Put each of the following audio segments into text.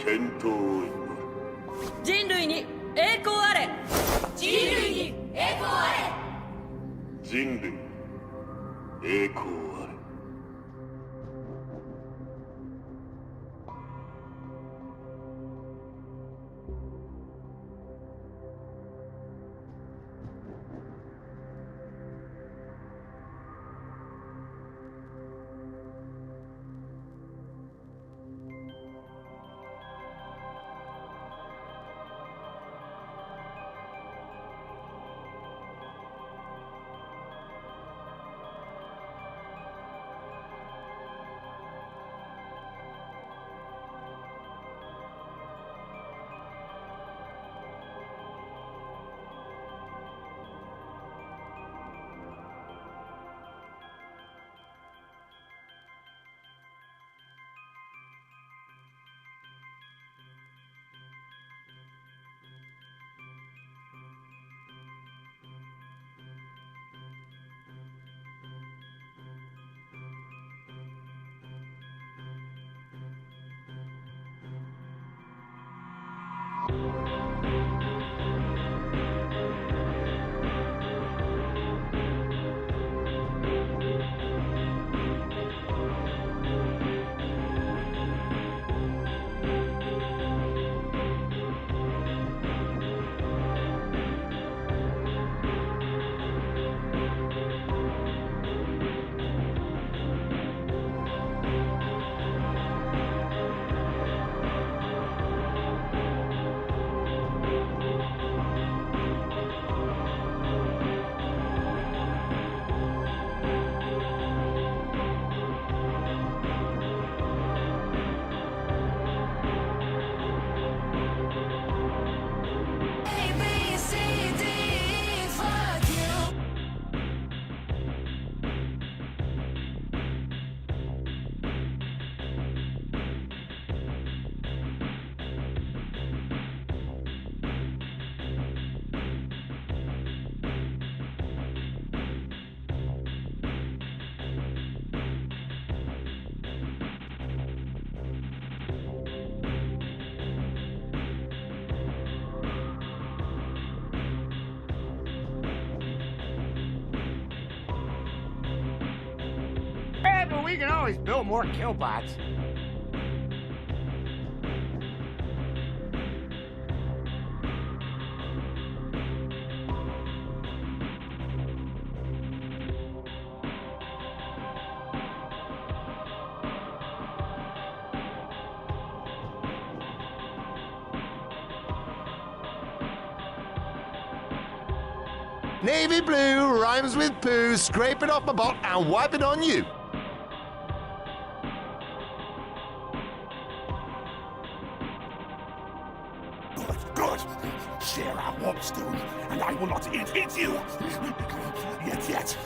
検討を祈る。人類に栄光あれ。人類に栄光あ人類栄光あれ。But we can always build more killbots. Navy blue rhymes with poo, scrape it off my bot and wipe it on you. Good. Share our warp stone, and I will not hit you. Yet.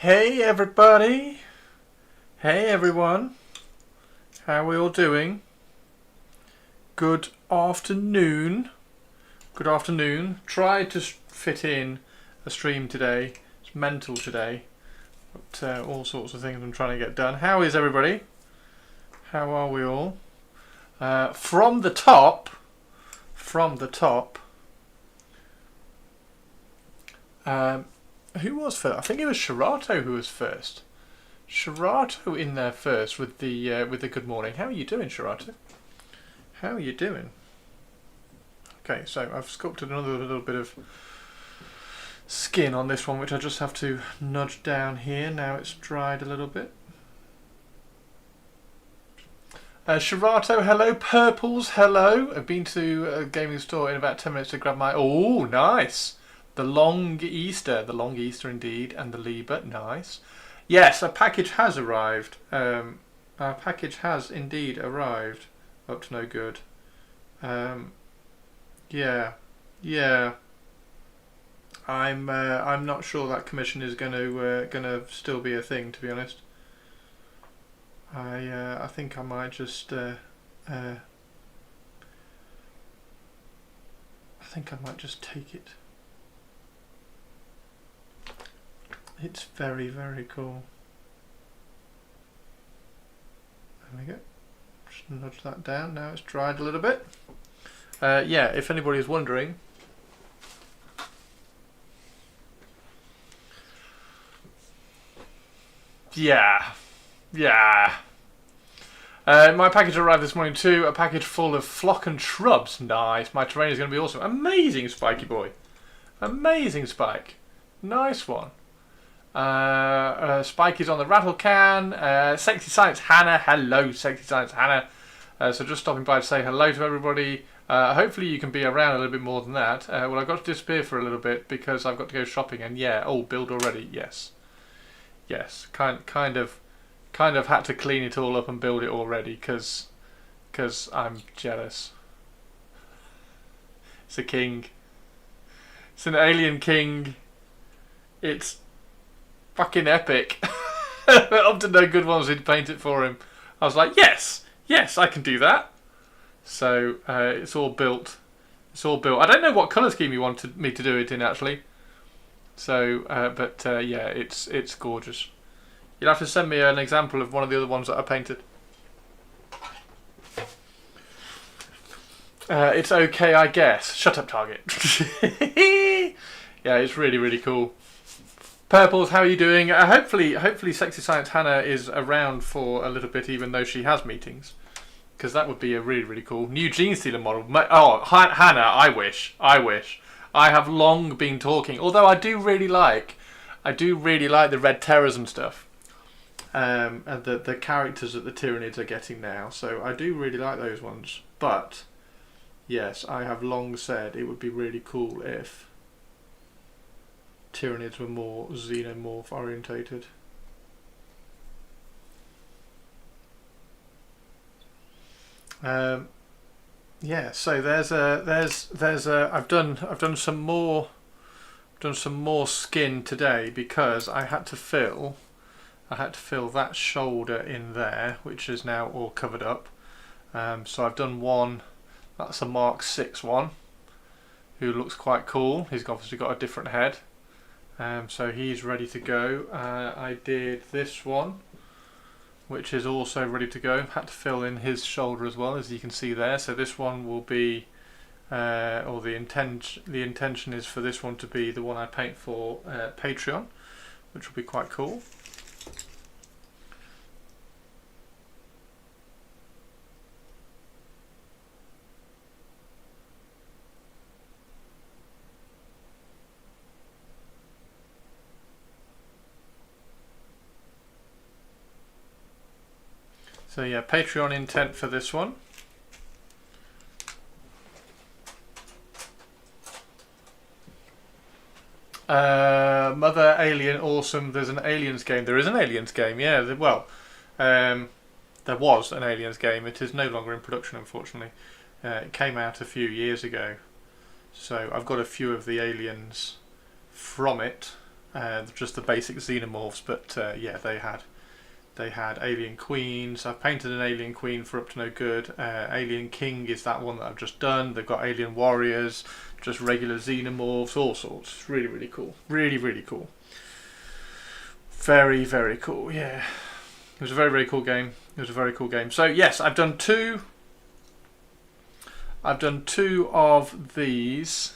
Hey everybody. Hey everyone. How are we all doing? Good afternoon. Good afternoon. Tried to fit in a stream today. It's mental today. But all sorts of things I'm trying to get done. How is everybody? How are we all? From the top. Who was first? I think it was Shirato who was first. Shirato in there first with the good morning. How are you doing, Shirato? How are you doing? Okay, so I've sculpted another little bit of skin on this one, which I just have to nudge down here. Now it's dried a little bit. Shirato, hello. Purples, hello. I've been to a gaming store in about 10 minutes to grab my... Oh, nice. The long Easter indeed, and the Liber, nice. Yes, a package has arrived. Our package has indeed arrived. Up to no good. Yeah. I'm not sure that commission is gonna still be a thing, to be honest. I think I might just take it. It's very, very cool. There we go. Just nudge that down. Now it's dried a little bit. Yeah, if anybody's wondering. Yeah. My package arrived this morning too. A package full of flock and shrubs. Nice. My terrain is going to be awesome. Amazing, Spiky boy. Amazing, Spike. Nice one. Spike is on the rattle can. Sexy Science Hannah. Hello, Sexy Science Hannah. So just stopping by to say hello to everybody. Hopefully you can be around a little bit more than that. Well, I've got to disappear for a little bit because I've got to go shopping. And yeah, build already. Yes. Kind of had to clean it all up and build it already because I'm jealous. It's a king. It's an alien king. It's fucking epic. Up to no good ones who'd paint it for him. I was like, yes, I can do that. So it's all built. I don't know what colour scheme you wanted me to do it in actually. So, yeah, it's gorgeous. You'll have to send me an example of one of the other ones that I painted. It's okay, I guess. Shut up, Target. Yeah, it's really, really cool. Purples, how are you doing? Hopefully Sexy Science Hannah is around for a little bit, even though she has meetings. Because that would be a really, really cool new Gene Stealer model. Oh, Hannah, I wish. I have long been talking, although I do really like the Red Terrors and stuff. And the characters that the Tyranids are getting now. So I do really like those ones. But, yes, I have long said it would be really cool if Tyranids were more xenomorph orientated. Yeah, so there's a I've done some more skin today because I had to fill that shoulder in there, which is now all covered up. So I've done one. That's a Mark 6 one, who looks quite cool. He's obviously got a different head. So he's ready to go. I did this one, which is also ready to go. Had to fill in his shoulder as well, as you can see there. So this one will be, or the intention is for this one to be the one I paint for Patreon, which will be quite cool. So yeah, Patreon intent for this one. Mother Alien, awesome. There's an Aliens game. There is an Aliens game, yeah. There was an Aliens game. It is no longer in production, unfortunately. It came out a few years ago. So I've got a few of the aliens from it. just the basic xenomorphs, but yeah, they had alien queens. I've painted an alien queen for up to no good. Alien king is that one that I've just done. They've got alien warriors, just regular xenomorphs, all sorts. It's really, really cool. Really, really cool. Very, very cool. Yeah, it was a very, very cool game. It was a very cool game. So yes, I've done two of these.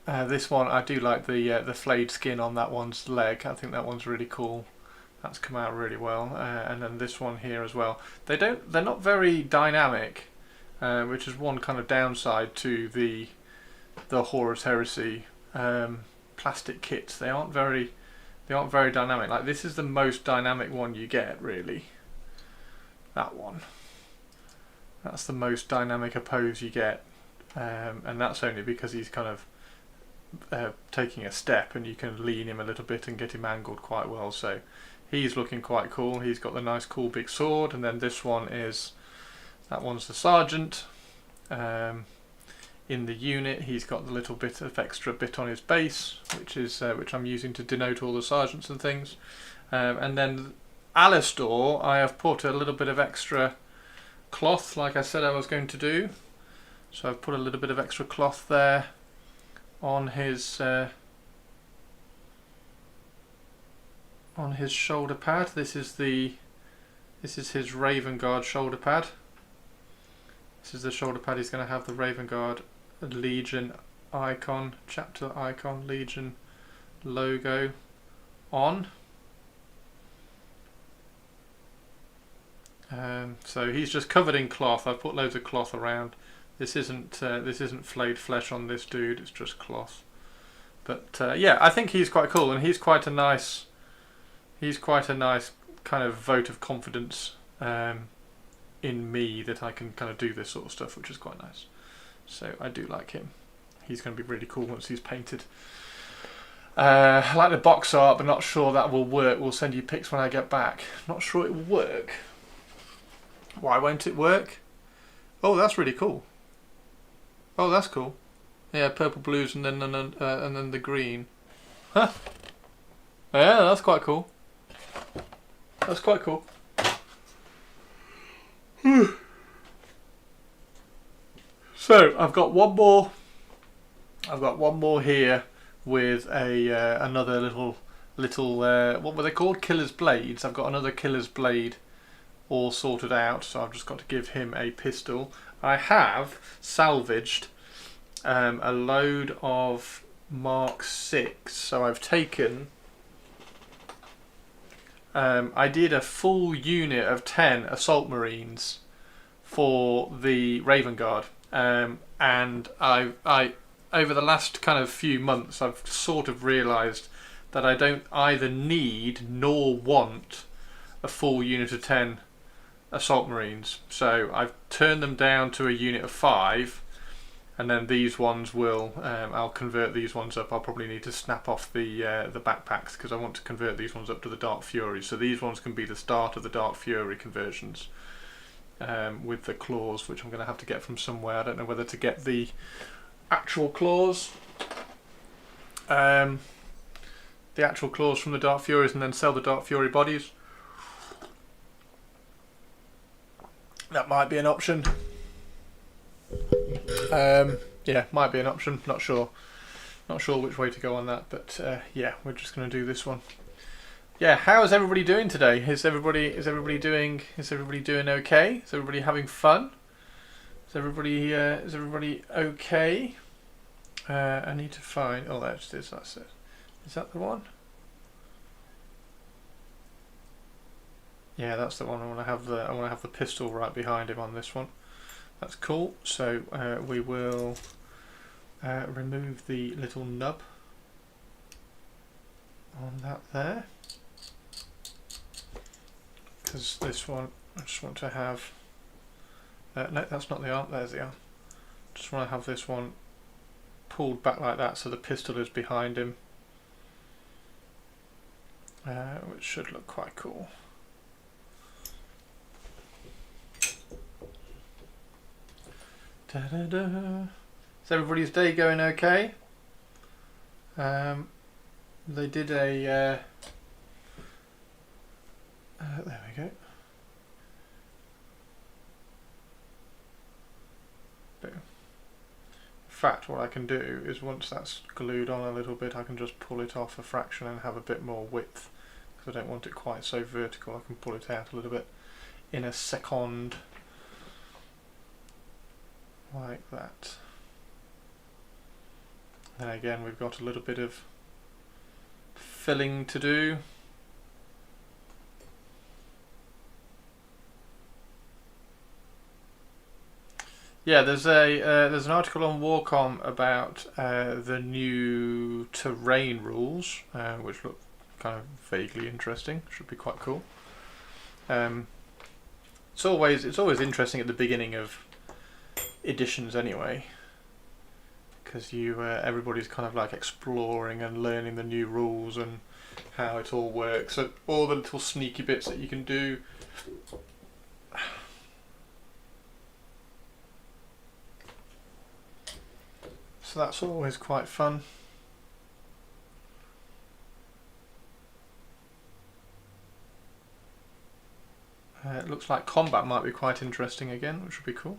This one, I do like the flayed skin on that one's leg. I think that one's really cool. That's come out really well. And then this one here as well. They're not very dynamic, which is one kind of downside to the Horus Heresy plastic kits. They aren't very dynamic. Like, this is the most dynamic one you get, really. That one. That's the most dynamic oppose you get, and that's only because he's kind of taking a step, and you can lean him a little bit and get him angled quite well. So he's looking quite cool. He's got the nice cool big sword, and then this one is, that one's the sergeant. In the unit, he's got the little bit of extra bit on his base, which I'm using to denote all the sergeants and things. And then Alastor, I have put a little bit of extra cloth, like I said I was going to do. So I've put a little bit of extra cloth there on his shoulder pad. This is his Raven Guard shoulder pad. This is the shoulder pad. He's going to have the Raven Guard Legion icon, chapter icon, Legion logo on. So he's just covered in cloth. I've put loads of cloth around. This isn't flayed flesh on this dude. It's just cloth. But yeah, I think he's quite cool, and he's quite a nice kind of vote of confidence in me that I can kind of do this sort of stuff, which is quite nice. So I do like him. He's going to be really cool once he's painted. I like the box art, but not sure that will work. We'll send you pics when I get back. Not sure it will work. Why won't it work? Oh, that's really cool. Oh, that's cool. Yeah, purple, blues, and then the green. Huh? Yeah, that's quite cool. That's quite cool. So I've got one more. I've got one more here with another little what were they called? Killer's blades. I've got another Killer's blade all sorted out, so I've just got to give him a pistol. I have salvaged a load of Mark 6, so I've taken I did a full unit of 10 assault marines for the Raven Guard, and I over the last kind of few months I've sort of realised that I don't either need nor want a full unit of 10 assault marines, so I've turned them down to a unit of 5, and then these ones will I'll convert these ones up. I'll probably need to snap off the backpacks because I want to convert these ones up to the Dark Fury, so these ones can be the start of the Dark Fury conversions with the claws, which I'm going to have to get from somewhere. I don't know whether to get the actual claws from the Dark Furies and then sell the Dark Fury bodies. That might be an option. Yeah, might be an option. Not sure which way to go on that, but yeah, we're just going to do this one. Yeah, how is everybody doing today? Is everybody doing okay? Is everybody having fun? Is everybody okay? I need to find. Oh, that's it. That's it. Is that the one? Yeah, that's the one. I want to have the pistol right behind him on this one. That's cool. So we will remove the little nub on that there, because this one I just want to have. No, that's not the arm. There's the arm. Just want to have this one pulled back like that, so the pistol is behind him, which should look quite cool. Da, da, da. Is everybody's day going okay? They did a there we go. Boom. In fact, what I can do is once that's glued on a little bit, I can just pull it off a fraction and have a bit more width, because I don't want it quite so vertical. I can pull it out a little bit in a second, like that. Then again, we've got a little bit of filling to do. Yeah, there's an article on Warcom about the new terrain rules, which look kind of vaguely interesting. Should be quite cool. It's always interesting at the beginning of editions anyway, because everybody's kind of like exploring and learning the new rules and how it all works. So all the little sneaky bits that you can do. So that's always quite fun. It looks like combat might be quite interesting again, which would be cool.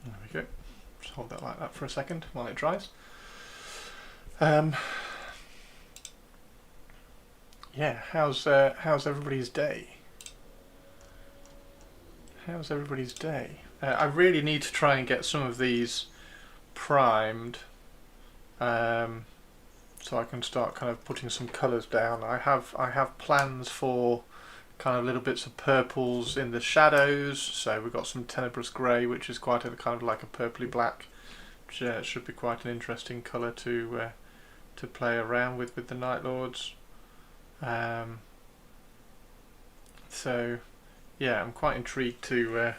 There we go. Just hold that like that for a second while it dries. Yeah, how's everybody's day? How's everybody's day? I really need to try and get some of these primed, so I can start kind of putting some colours down. I have plans for kind of little bits of purples in the shadows. So we've got some tenebrous grey, which is quite a kind of like a purpley black, which should be quite an interesting colour to play around with the Night Lords. So yeah, I'm quite intrigued to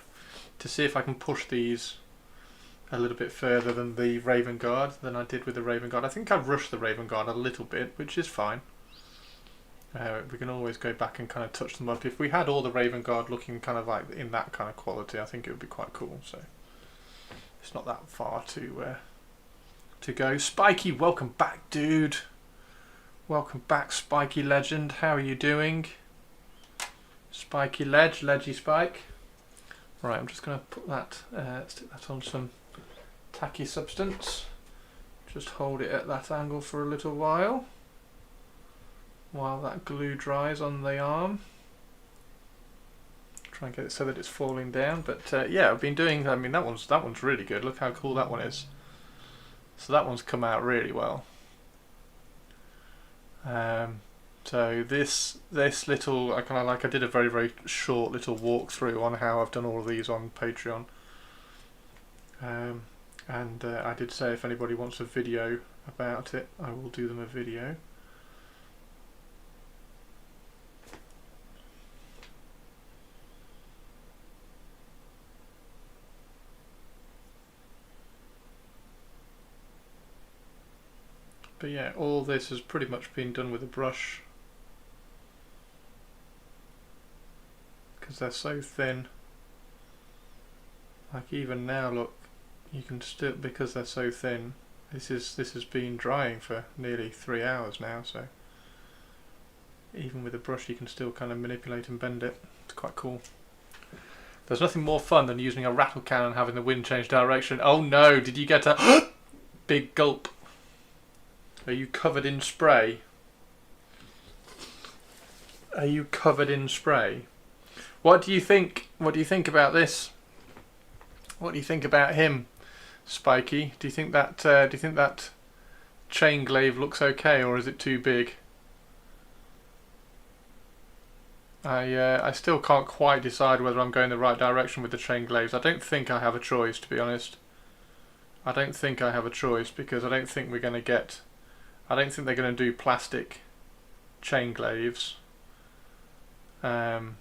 see if I can push these a little bit further than the Raven Guard than I did with the Raven Guard. I think I've rushed the Raven Guard a little bit, which is fine. We can always go back and kind of touch them up. If we had all the Raven Guard looking kind of like in that kind of quality, I think it would be quite cool. So it's not that far to go. Spiky, welcome back, dude. Welcome back, Spiky Legend. How are you doing? Spiky Leggy Spike. Right, I'm just going to put that, stick that on some tacky substance. Just hold it at that angle for a little while that glue dries on the arm. Try and get it so that it's falling down. But yeah, I've been doing. I mean, that one's really good. Look how cool that one is. So that one's come out really well. So this little, I did a very, very short little walkthrough on how I've done all of these on Patreon. And I did say if anybody wants a video about it, I will do them a video. But yeah, all this has pretty much been done with a brush, because they're so thin. Like even now, look, you can still, because they're so thin, this has been drying for nearly 3 hours now, so even with a brush you can still kind of manipulate and bend it. It's quite cool. There's nothing more fun than using a rattle can and having the wind change direction. Oh no, did you get a big gulp? Are you covered in spray? Are you covered in spray? What do you think? What do you think about this? What do you think about him, Spiky? Do you think that chain glaive looks okay, or is it too big? I still can't quite decide whether I'm going the right direction with the chain glaives. I don't think I have a choice, to be honest. I don't think I have a choice, because I don't think we're going to get. I don't think they're going to do plastic chain glaives, so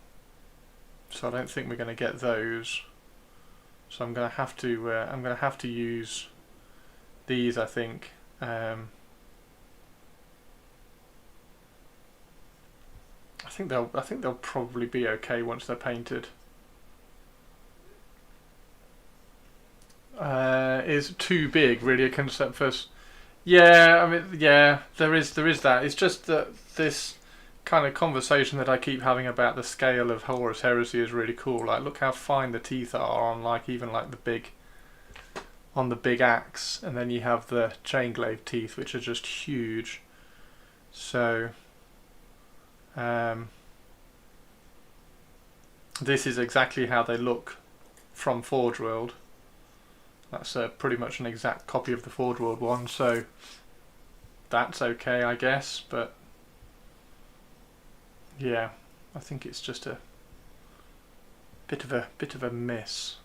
I don't think we're going to get those. So I'm going to have to use these, I think. I think they'll probably be okay once they're painted. Is too big really a concept first? Yeah, I mean, yeah, there is that. It's just that this kind of conversation that I keep having about the scale of Horus Heresy is really cool. Like, look how fine the teeth are on, like, even like the big axe, and then you have the chain glaive teeth, which are just huge. So this is exactly how they look from Forge World. That's pretty much an exact copy of the Forge World one, so that's okay, I guess. But yeah, I think it's just a bit of a miss.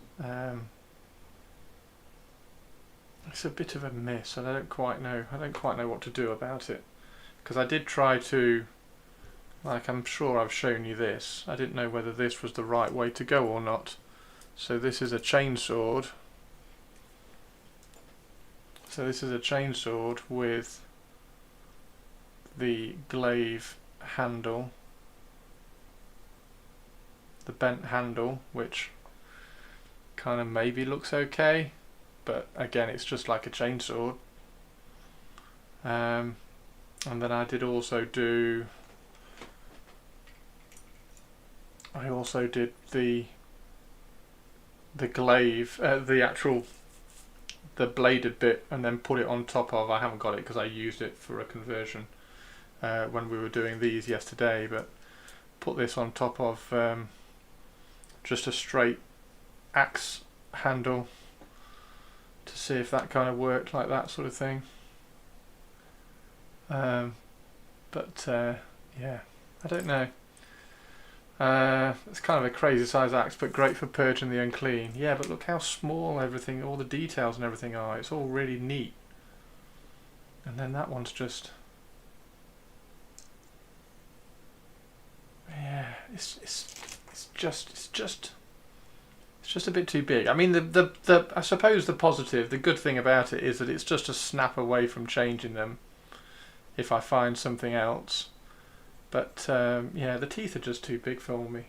It's a bit of a miss, and I don't quite know what to do about it, because I did try to, like, I'm sure I've shown you this. I didn't know whether this was the right way to go or not. So this is a chainsword. So this is a chainsword with the glaive handle, the bent handle, which kind of maybe looks okay, but again, it's just like a chainsword. And then I did also do, the glaive, the bladed bit, and then put it on top of, I haven't got it because I used it for a conversion when we were doing these yesterday, but put this on top of just a straight axe handle to see if that kind of worked, like that sort of thing. Yeah, I don't know. It's kind of a crazy size axe, but great for purging the unclean. Yeah, but look how small everything, all the details and everything are. It's all really neat. And then that one's just, yeah, it's just a bit too big. I mean, I suppose the positive, the good thing about it is that it's just a snap away from changing them if I find something else. But yeah, the teeth are just too big for me.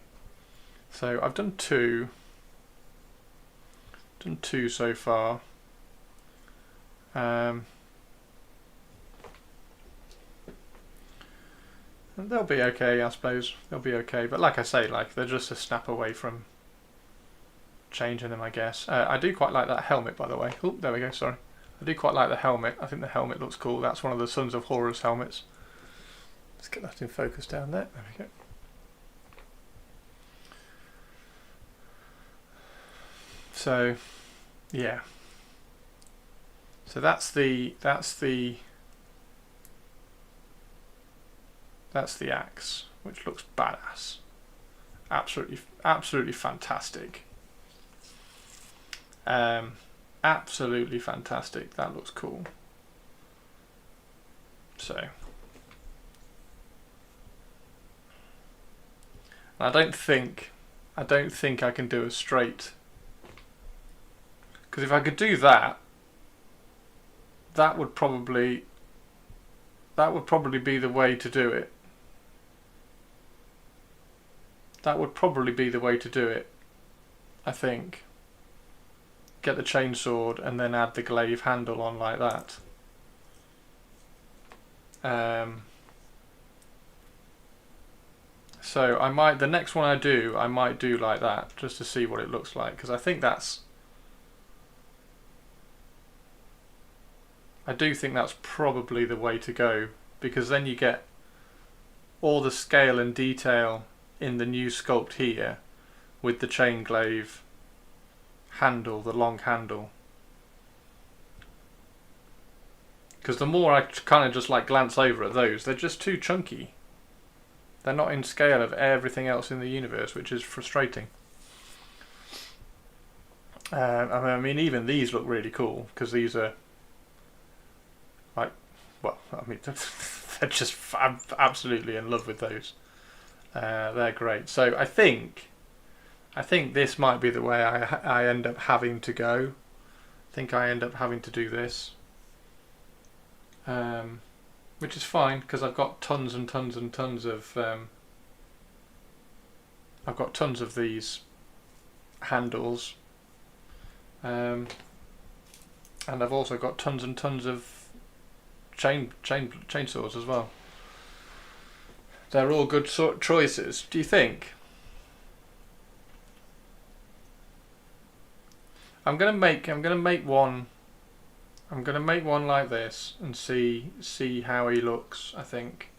So I've done two so far. And they'll be okay, I suppose. They'll be okay. But like I say, like, they're just a snap away from changing them, I guess. I do quite like that helmet, by the way. Oh, there we go, sorry. I do quite like the helmet. I think the helmet looks cool. That's one of the Sons of Horus helmets. Let's get that in focus down there. There we go. So, yeah. So that's the axe, which looks badass. Absolutely fantastic. Absolutely fantastic. That looks cool. So, I don't think I can do a straight, because if I could do that, that would probably be the way to do it. That would probably be the way to do it, I think. Get the chainsword and then add the glaive handle on like that. So the next one I might do like that, just to see what it looks like, because I do think that's probably the way to go, because then you get all the scale and detail in the new sculpt here with the chain glaive handle, the long handle. Because the more I kind of just like glance over at those, they're just too chunky. They're not in scale of everything else in the universe, which is frustrating. I mean, even these look really cool, because these are like, well, I mean, they're just, I'm absolutely in love with those. They're great. So I think this might be the way I end up having to go. I think I end up having to do this. Which is fine, because I've got tons and tons and tons of I've got tons of these handles, and I've also got tons and tons of chainsaws as well. They're all good choices. Do you think? I'm gonna make one like this and see how he looks. I think,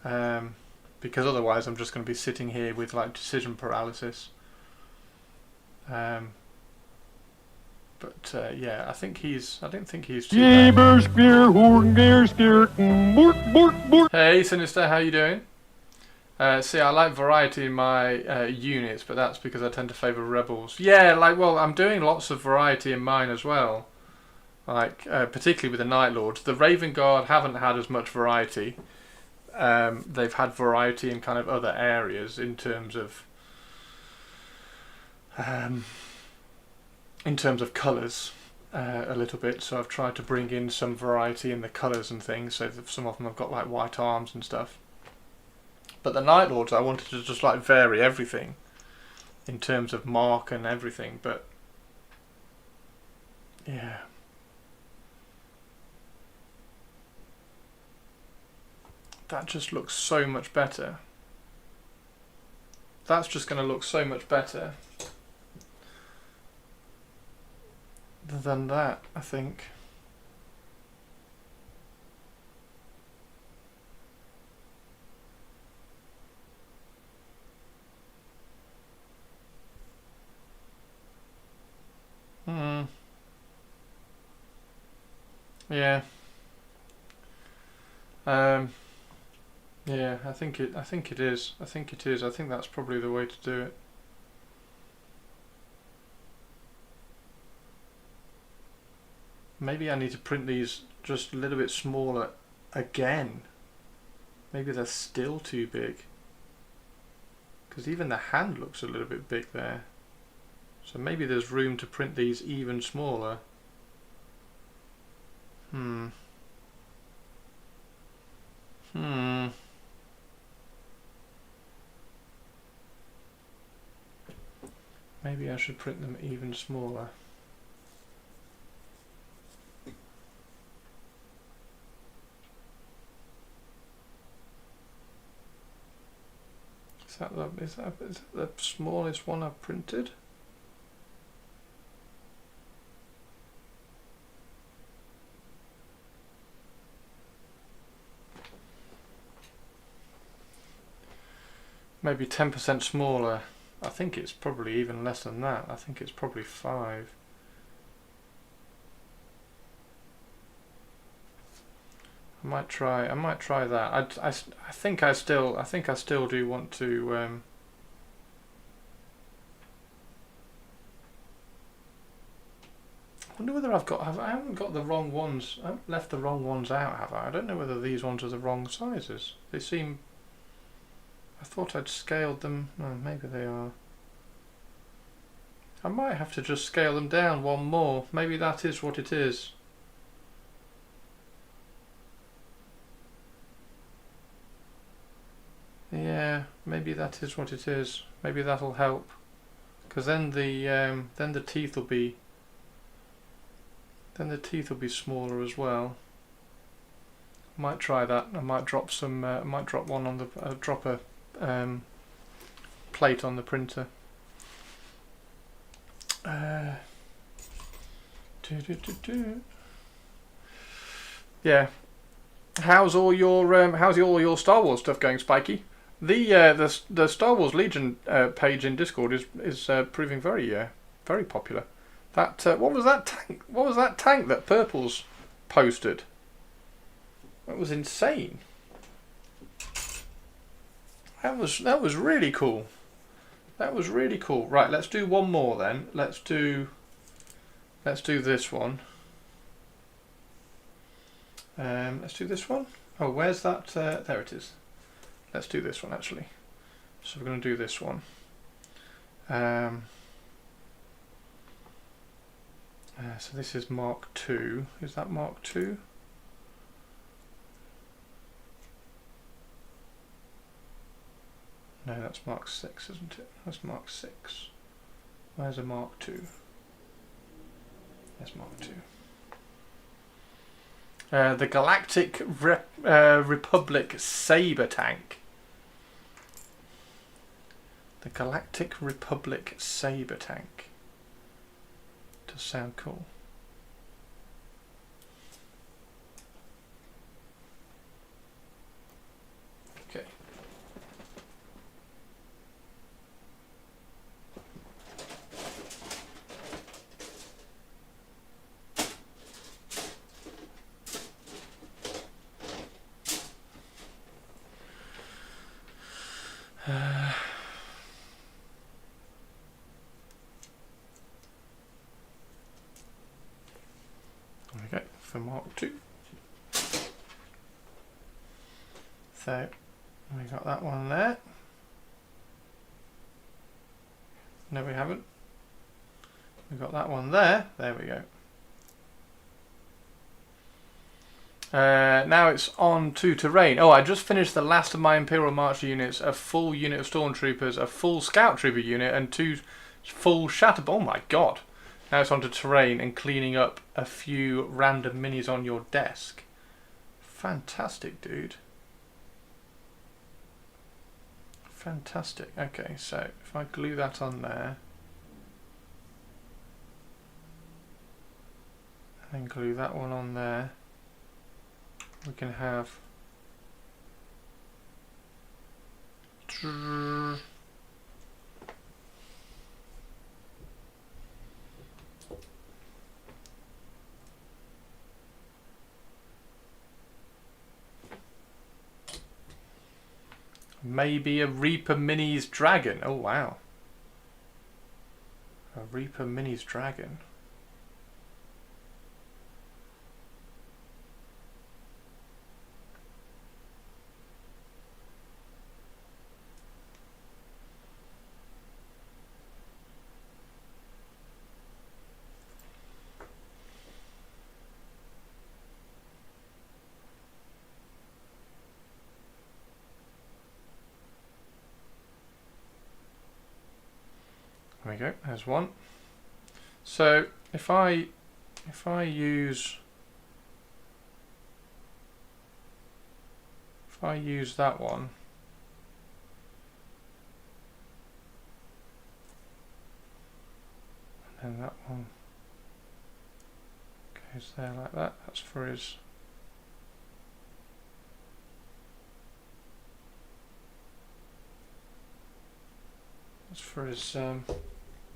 because otherwise I'm just going to be sitting here with like decision paralysis. But yeah, I don't think he's too bad. Hey Sinister, how you doing? See, I like variety in my units, but that's because I tend to favour rebels. Yeah, like, well, I'm doing lots of variety in mine as well. Like, particularly with the Night Lords. The Raven Guard haven't had as much variety. They've had variety in kind of other areas in terms of colours a little bit. So I've tried to bring in some variety in the colours and things. So that some of them have got like white arms and stuff. But the Night Lords, I wanted to just like vary everything in terms of mark and everything, but yeah. That just looks so much better. That's just going to look so much better than that, I think. Yeah. Yeah, I think it is. I think that's probably the way to do it. Maybe I need to print these just a little bit smaller again. Maybe they're still too big. Because even the hand looks a little bit big there. So maybe there's room to print these even smaller. Maybe I should print them even smaller. Is that the smallest one I've printed? Maybe 10% smaller. I think it's probably even less than that. I think it's probably 5. I might try that. I think I still do want to I wonder whether I haven't got the wrong ones. I haven't left the wrong ones out, have I? I don't know whether these ones are the wrong sizes. They seem, I thought I'd scaled them. No, maybe they are. I might have to just scale them down one more. Maybe that is what it is. Yeah, maybe that is what it is. Maybe that'll help. Because then the teeth will be smaller as well. Might try that. I might drop some. Might drop one on the. Drop a plate on the printer. Yeah. How's all your Star Wars stuff going, Spiky? The Star Wars Legion page in Discord is proving very popular. That what was that tank? What was that tank that Purple's posted? That was insane. That was really cool. That was really cool. Right, let's do one more then. Let's do this one. Let's do this one. Oh, where's that? There it is. Let's do this one actually. So we're going to do this one. So this is Mark II. Is that Mark II? No, that's Mark 6, isn't it? That's Mark 6. Where's a Mark 2? There's Mark 2. The Galactic Republic Saber Tank. The Galactic Republic Saber Tank. Does sound cool. Okay. There we go, for Mark 2. So, we got that one there. No, we haven't. We got that one there. There we go. Now it's on to terrain. Oh, I just finished the last of my Imperial March units, a full unit of Stormtroopers, a full Scout Trooper unit, and 2 full Shatter... Oh my god. Now it's on to terrain and cleaning up a few random minis on your desk. Fantastic, dude. Fantastic. Okay, so if I glue that on there, and then glue that one on there, we can have maybe a Reaper Minis Dragon. Oh wow. A Reaper Minis Dragon. There we go, there's one. So if I use that one, and then that one goes there like that, that's for his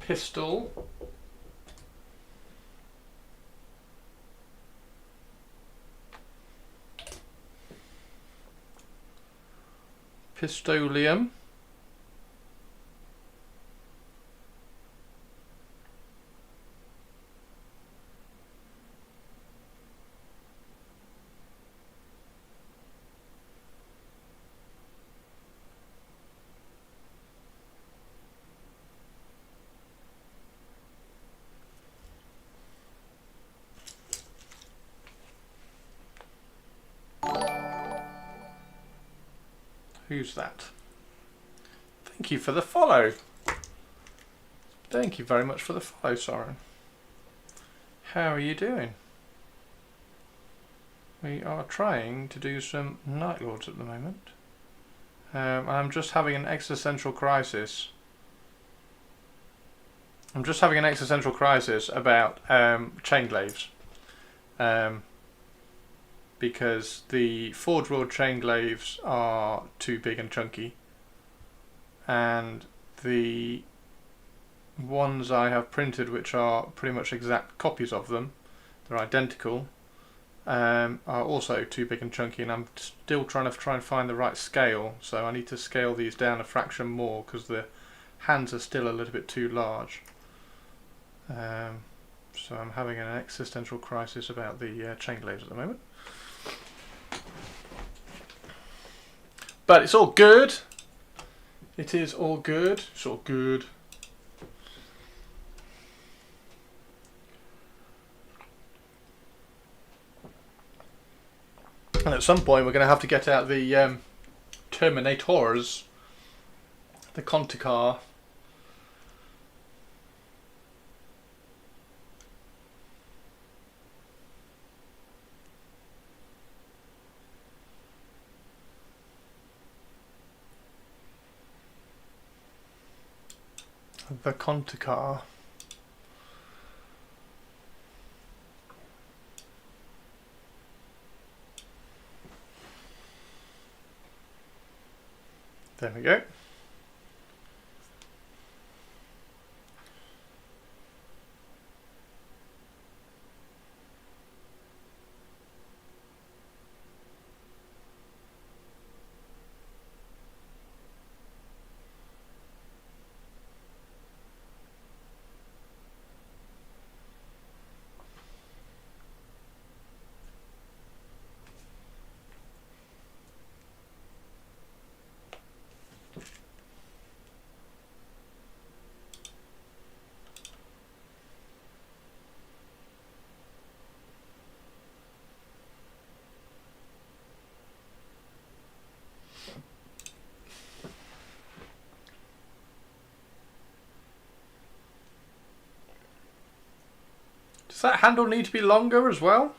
pistol. Pistolium. Who's that? Thank you for the follow. Thank you very much for the follow, Soren. How are you doing? We are trying to do some Night Lords at the moment. I'm just having an existential crisis. I'm just having an existential crisis about Chainglaves. Because the Forge World Chainglaves are too big and chunky, and the ones I have printed, which are pretty much exact copies of them, they're identical, are also too big and chunky, and I'm still trying to find the right scale, so I need to scale these down a fraction more because the hands are still a little bit too large. So I'm having an existential crisis about the Chainglaves at the moment. But it's all good. It is all good. It's all good. And at some point we're going to have to get out the Terminators the Conti car. The Conti car. There we go. Does that handle need to be longer as well?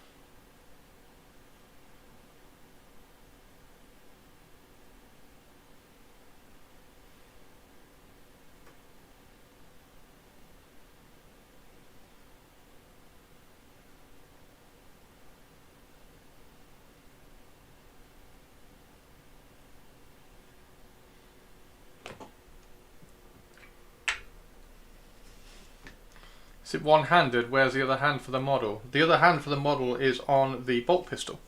Is it one-handed? Where's the other hand for the model? The other hand for the model is on the bolt pistol.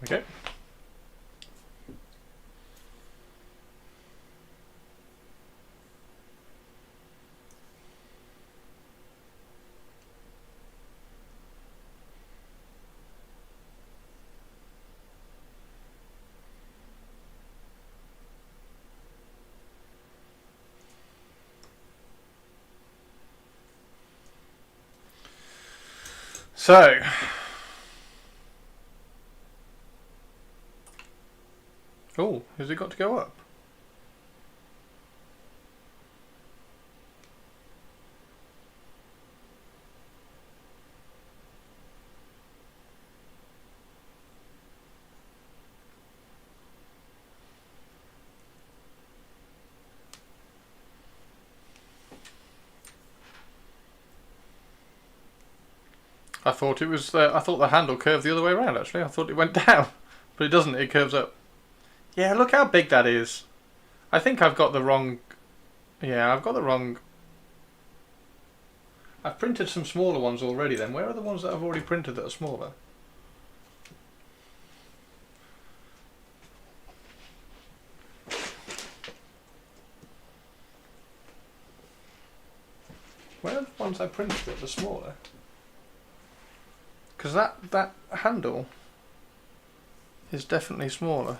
Okay. So, oh, has it got to go up? I thought it was. I thought the handle curved the other way around. Actually, I thought it went down, but it doesn't. It curves up. Yeah, look how big that is. I think I've got the wrong. Yeah, I've got the wrong. I've printed some smaller ones already. Then where are the ones that I've already printed that are smaller? Where are the ones I printed that are smaller? Because that handle is definitely smaller.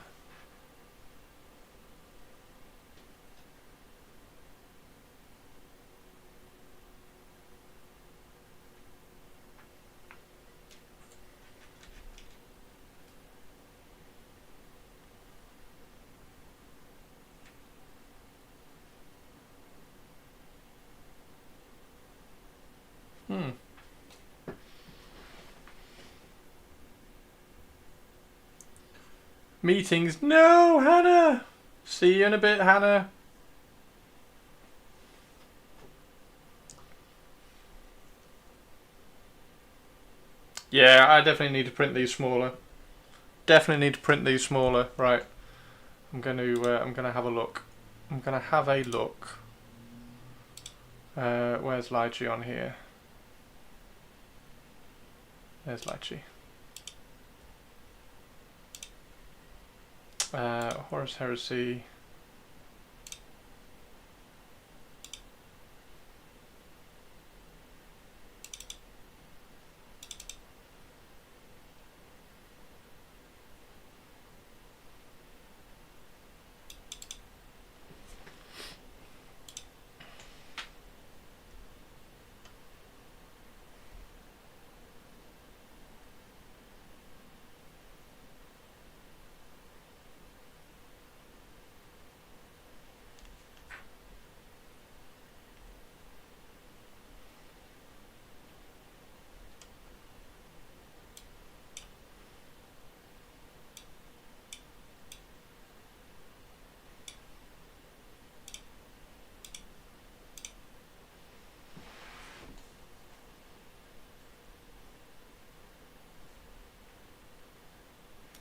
Meetings. No, Hannah. See you in a bit, Hannah. Yeah, I definitely need to print these smaller. Definitely need to print these smaller. Right. I'm gonna have a look. I'm gonna have a look. Where's Lychee on here? There's Lychee. Horus Heresy.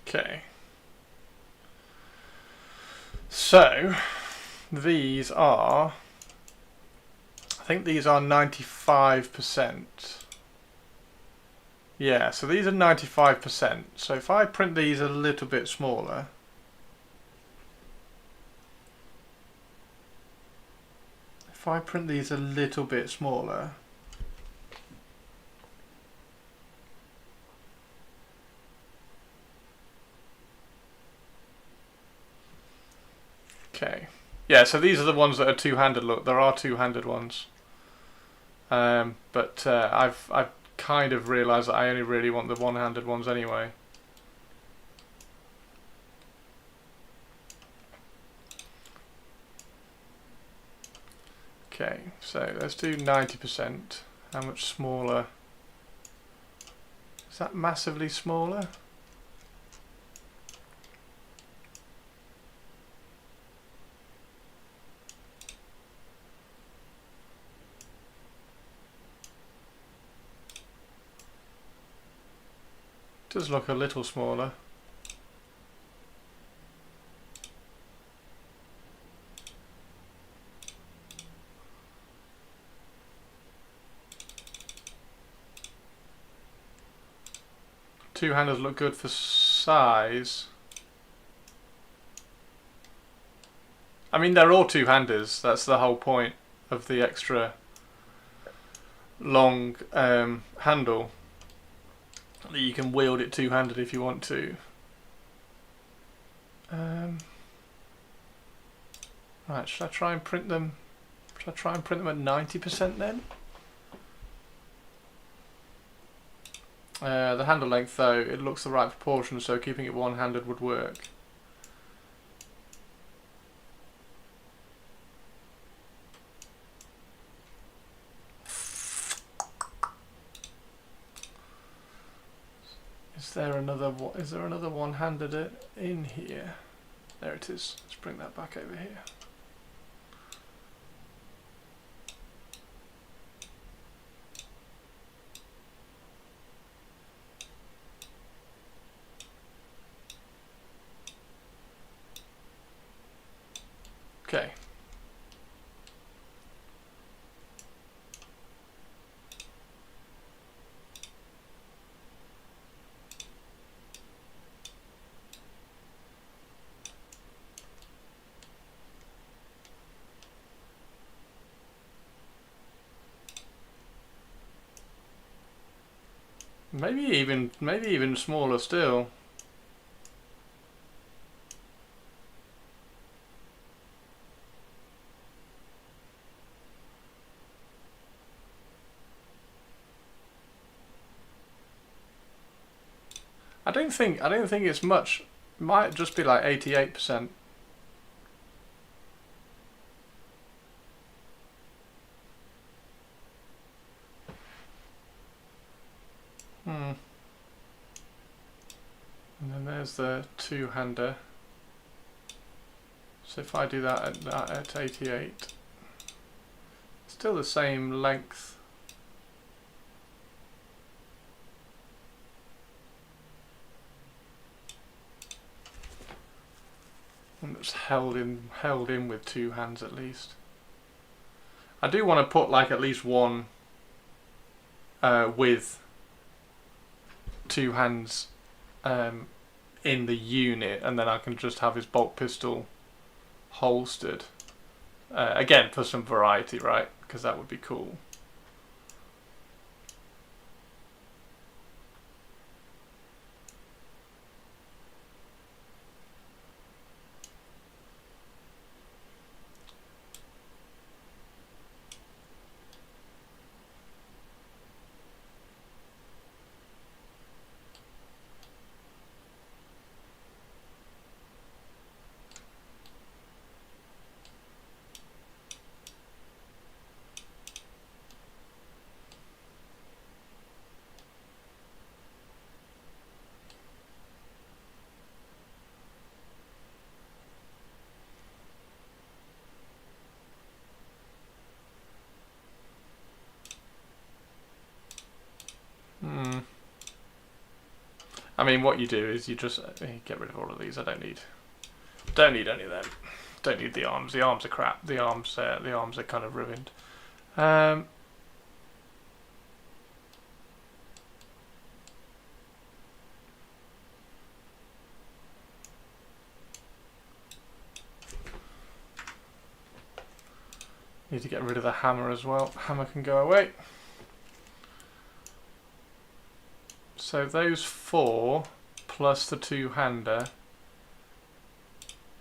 Okay. So, these are, I think these are 95%. Yeah, so these are 95%. So if I print these a little bit smaller, if I print these a little bit smaller, okay. Yeah, so these are the ones that are two-handed. Look, there are two-handed ones. But I've kind of realised that I only really want the one-handed ones anyway. Okay, so let's do 90%. How much smaller? Is that massively smaller? Does look a little smaller. Two-handers look good for size. I mean, they're all two-handers. That's the whole point of the extra long handle. That you can wield it two-handed if you want to. Right, should I try and print them? Should I try and print them at 90% then? The handle length though, it looks the right proportion, so keeping it one-handed would work. Is there another one-handed in here? There it is. Let's bring that back over here. Okay. Maybe even smaller still. I don't think it's much. It might just be like 88%. And then there's the two-hander. So if I do that at 88, still the same length. And it's held in with two hands at least. I do want to put like at least one with two hands in the unit, and then I can just have his bolt pistol holstered. Again, for some variety, right? Because that would be cool. I mean, what you do is you just get rid of all of these. I don't need any of them. Don't need the arms. The arms are crap. The arms are kind of ruined. Need to get rid of the hammer as well. Hammer can go away. So those 4 plus the two-hander.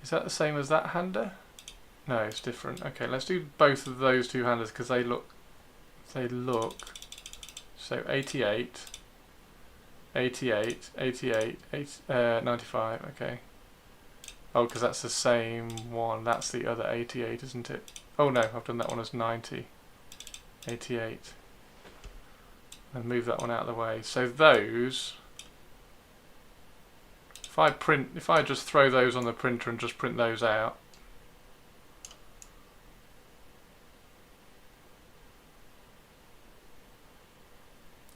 Is that the same as that hander? No, it's different. Okay, let's do both of those two-handers because they look. So 88, 88, 88, 95. Okay. Oh, because that's the same one. That's the other 88, isn't it? Oh no, I've done that one as 90. 88. And move that one out of the way. So those, if I just throw those on the printer and just print those out,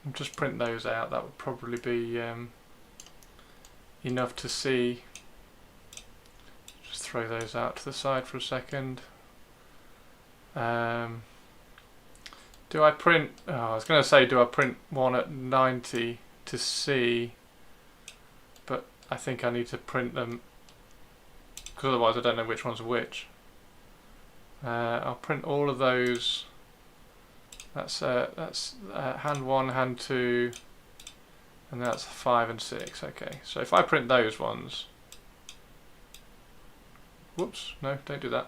and just print those out, that would probably be enough to see. Just throw those out to the side for a second. Do I print, I was going to say, do I print one at 90 to see, but I think I need to print them, because otherwise I don't know which one's which. I'll print all of those. That's hand 1, hand 2, and that's 5 and 6. Okay, so if I print those ones, whoops, no, don't do that.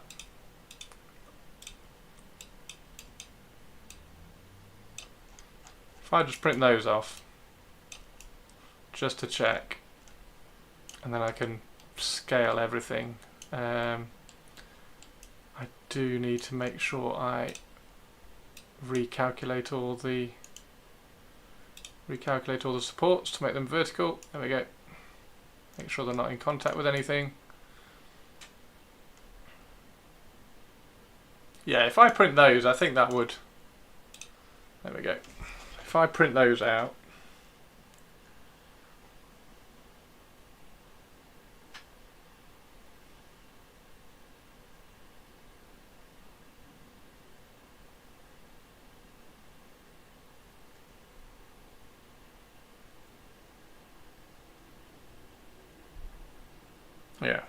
If I just print those off, just to check, and then I can scale everything. I do need to make sure I recalculate all the supports to make them vertical. There we go. Make sure they're not in contact with anything. Yeah, if I print those, I think that would. There we go. If I print those out, yeah.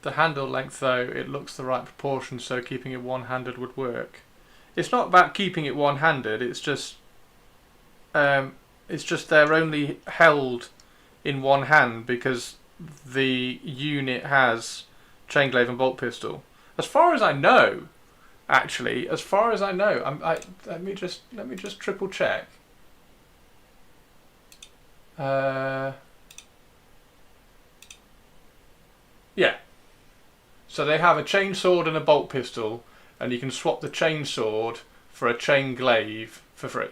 The handle length, though, it looks the right proportion, so keeping it one-handed would work. It's not about keeping it one-handed, it's just they're only held in one hand because the unit has chain glaive and bolt pistol. As far as I know, Actually, as far as I know, let me just triple check. Yeah. So they have a chain sword and a bolt pistol, and you can swap the chain sword for a chain glaive for free.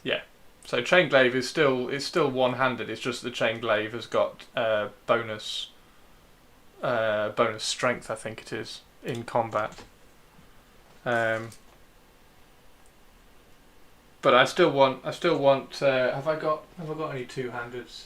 Yeah. So chain glaive is still one-handed. It's just the chain glaive has got bonus strength, I think it is, in combat. But I still want. Have I got any two-handeds?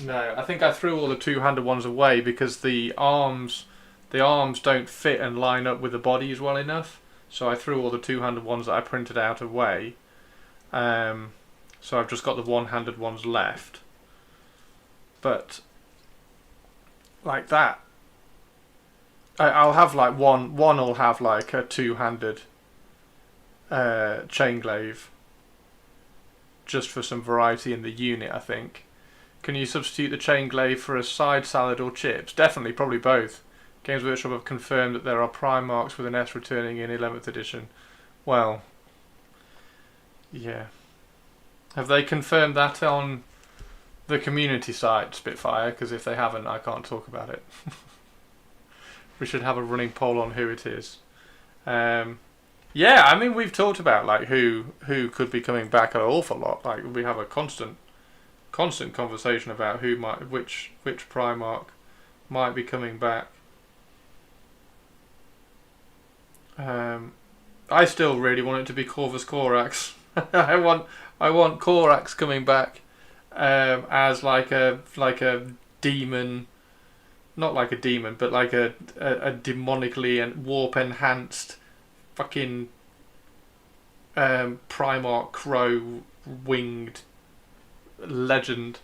No, I think I threw all the two-handed ones away because the arms don't fit and line up with the bodies well enough. So I threw all the two-handed ones that I printed out away. So I've just got the one-handed ones left. But like that, I'll have like one will have like a two-handed chain glaive, just for some variety in the unit, I think. Can you substitute the chain glaive for a side salad or chips? Definitely, probably both. Games Workshop have confirmed that there are Primarchs with an S returning in 11th edition. Well, yeah. Have they confirmed that on the community site, Spitfire? Because if they haven't, I can't talk about it. We should have a running poll on who it is. Yeah, I mean, we've talked about like who could be coming back an awful lot. Like we have a constant conversation about which Primarch might be coming back. I still really want it to be Corvus Corax. I want Corax coming back as like a demon, not like a demon, but like a demonically and warp enhanced fucking Primarch crow winged legend.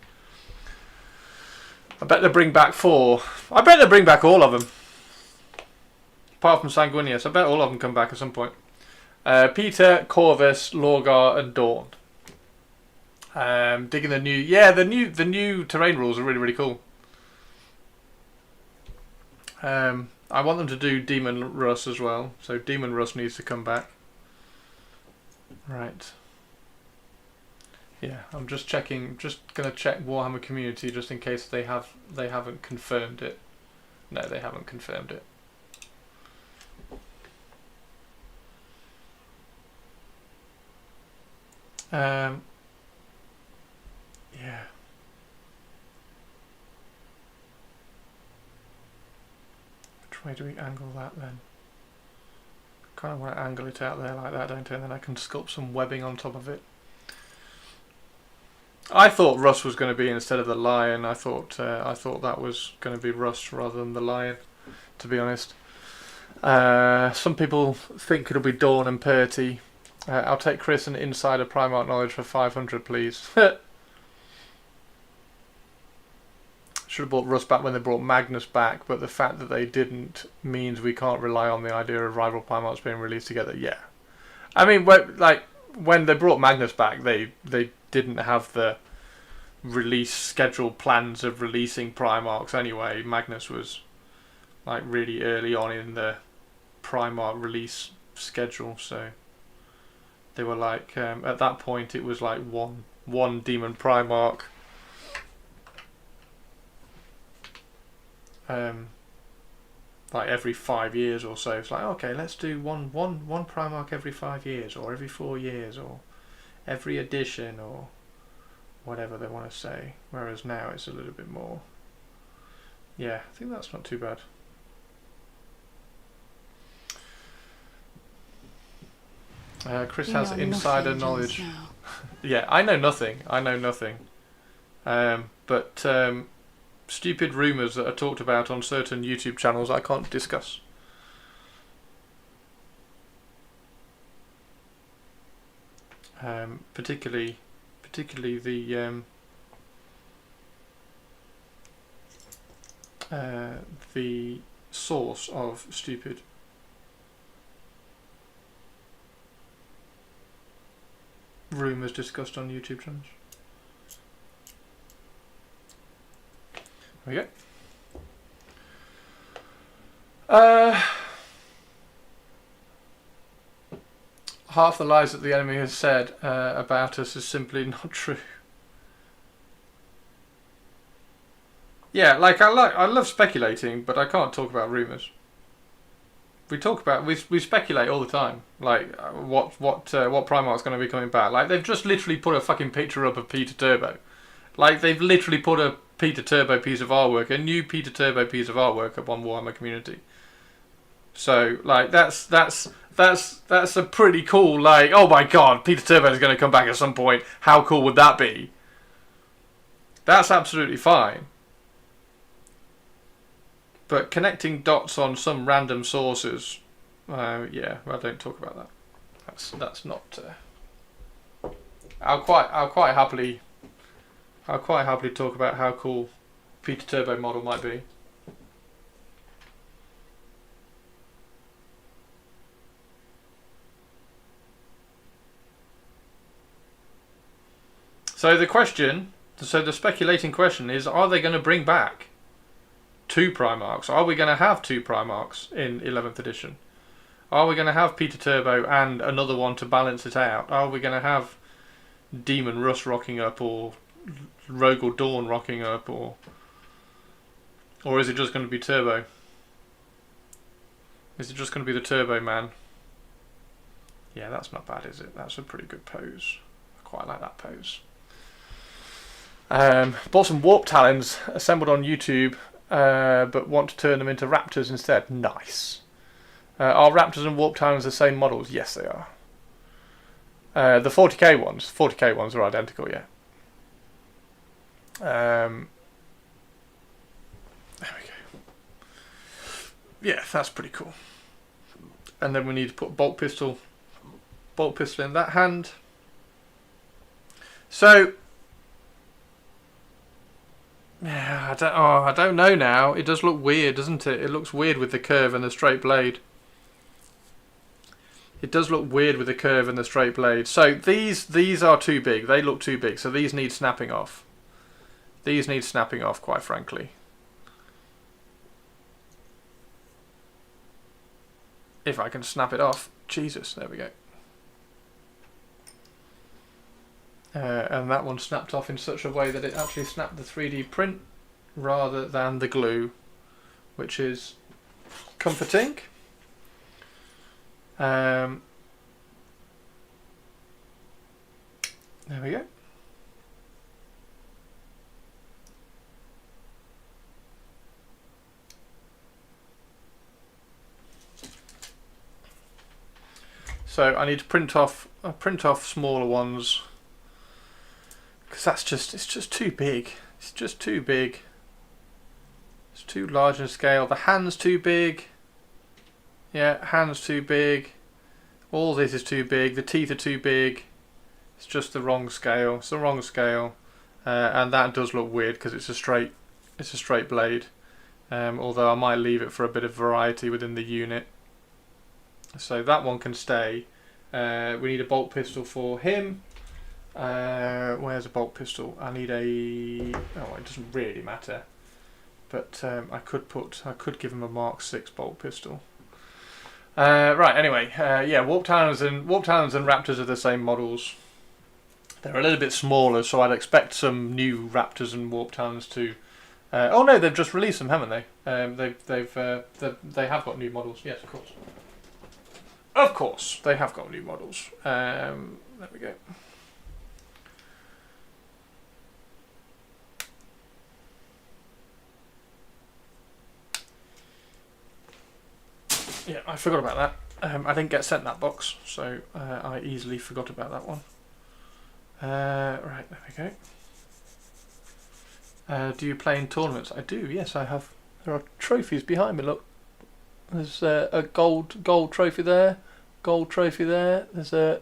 I bet they bring back 4. I bet they bring back all of them. Apart from Sanguinius, I bet all of them come back at some point. Peter, Corvus, Lorgar, and Dawn. Digging the new terrain rules are really, really cool. I want them to do Demon Russ as well, so Demon Russ needs to come back. Right. Yeah, I'm just checking. Just gonna check Warhammer Community just in case they haven't confirmed it. No, they haven't confirmed it. Yeah. Which way do we angle that then? Kind of want to angle it out there like that, don't I? And then I can sculpt some webbing on top of it. I thought Russ was going to be instead of the lion. I thought that was going to be Russ rather than the lion, to be honest. Some people think it'll be Dawn and Purty. I'll take Chris and Insider Primarch Knowledge for 500, please. Should have brought Russ back when they brought Magnus back, but the fact that they didn't means we can't rely on the idea of rival Primarchs being released together. Yeah, I mean, when they brought Magnus back, they didn't have the release schedule plans of releasing Primarchs anyway. Magnus was like really early on in the Primarch release schedule, so they were like at that point it was like one Demon Primarch like every 5 years or so. It's like, okay, let's do one Primarch every 5 years or every 4 years or every edition or whatever they want to say, whereas now it's a little bit more. Yeah, I think that's not too bad. Chris has insider knowledge. Yeah, I know nothing. But stupid rumours that are talked about on certain YouTube channels I can't discuss. Particularly the source of stupid rumours discussed on YouTube channels. There we go. Half the lies that the enemy has said about us is simply not true. Yeah, like I love speculating, but I can't talk about rumours. We speculate all the time. Like what Primarch's going to be coming back. Like they've just literally put a fucking picture up of Peter Turbo. Like they've literally put a Peter Turbo piece of artwork, a new Peter Turbo piece of artwork up on Warhammer Community. So like that's a pretty cool, like, oh my god, Peter Turbo is going to come back at some point. How cool would that be? That's absolutely fine. But connecting dots on some random sources, yeah, I don't talk about that. That's not. I'll quite happily talk about how cool Peter Turbo model might be. So the speculating question is: are they going to bring back 2 Primarchs? Are we going to have 2 Primarchs in 11th edition? Are we going to have Peter Turbo and another one to balance it out? Are we going to have Demon Russ rocking up, or Rogel Dawn rocking up, or is it just going to be Turbo? Is it just going to be the Turbo Man? Yeah, that's not bad, is it? That's a pretty good pose. I quite like that pose. Bought some Warp Talons assembled on YouTube, but want to turn them into Raptors instead. Nice. Are Raptors and Warp Talons the same models? Yes, they are. The 40k ones are identical, yeah. There we go. Yeah, that's pretty cool. And then we need to put bolt pistol in that hand. So yeah, I don't know now. It does look weird, doesn't it? It looks weird with the curve and the straight blade. It does look weird with the curve and the straight blade. So these are too big. They look too big. So these need snapping off. These need snapping off, quite frankly. If I can snap it off. Jesus, there we go. And that one snapped off in such a way that it actually snapped the 3D print rather than the glue, which is comforting. There we go. So I need to print off smaller ones, because it's just too big. It's just too big. It's too large in scale. The hand's too big. Yeah, hand's too big. All this is too big. The teeth are too big. It's just the wrong scale. It's the wrong scale, and that does look weird because it's a straight blade. Although I might leave it for a bit of variety within the unit. So that one can stay. We need a bolt pistol for him. Where's a bolt pistol? I need a. Oh, it doesn't really matter. But I could give him a Mark 6 bolt pistol. Right. Anyway, yeah. Warp Talons and Raptors are the same models. They're a little bit smaller, so I'd expect some new Raptors and Warp Talons to. Oh no, they've just released them, haven't they? They have got new models. Yes, of course. Of course, they have got new models. There we go. Yeah, I forgot about that. I didn't get sent that box, so I easily forgot about that one. Right, there we go. Do you play in tournaments? I do, yes, I have. There are trophies behind me, look. There's a gold trophy there, gold trophy there. There's a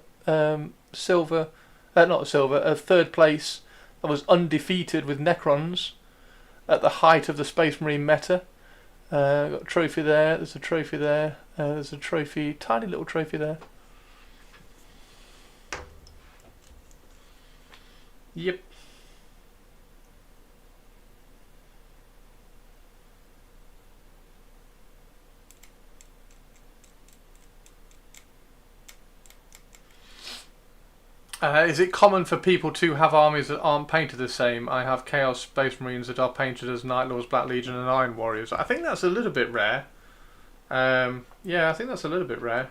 silver, not a silver, a third place that was undefeated with Necrons at the height of the Space Marine meta. Got a trophy there, there's a trophy there, there's a trophy, tiny little trophy there. Yep. Is it common for people to have armies that aren't painted the same? I have Chaos Space Marines that are painted as Night Lords, Black Legion and Iron Warriors. I think that's a little bit rare. Yeah, I think that's a little bit rare.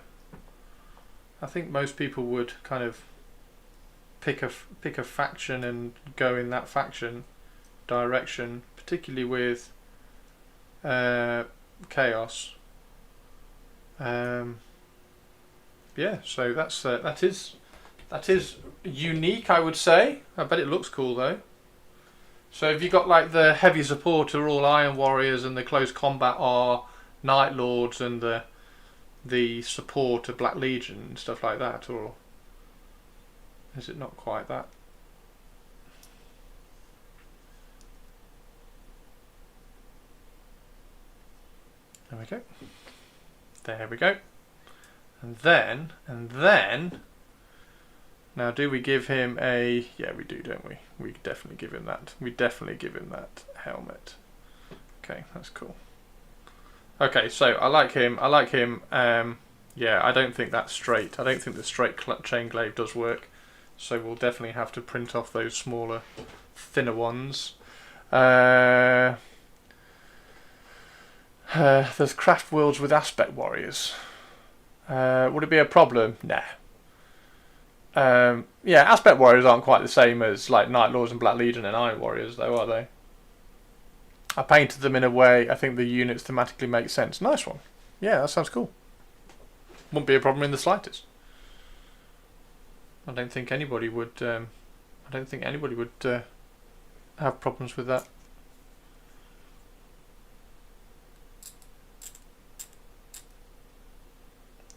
I think most people would kind of pick a faction and go in that faction direction, particularly with Chaos. Yeah, so that is unique, I would say. I bet it looks cool though. So if you got like the heavy support are all Iron Warriors and the close combat are Night Lords and the support of Black Legion and stuff like that, or is it not quite that? There we go. There we go. And then now do we give him a, yeah we do, don't we? We definitely give him that. We definitely give him that helmet. Okay, that's cool. Okay, so I like him. Yeah, I don't think that's straight. I don't think the straight chain glaive does work. So we'll definitely have to print off those smaller, thinner ones. There's craft worlds with aspect warriors. Would it be a problem? Nah. Yeah, aspect warriors aren't quite the same as like Night Lords and Black Legion and Iron Warriors, though, are they? I painted them in a way I think the units thematically make sense. Nice one. Yeah, that sounds cool. Wouldn't be a problem in the slightest. I don't think anybody would. I don't think anybody would have problems with that.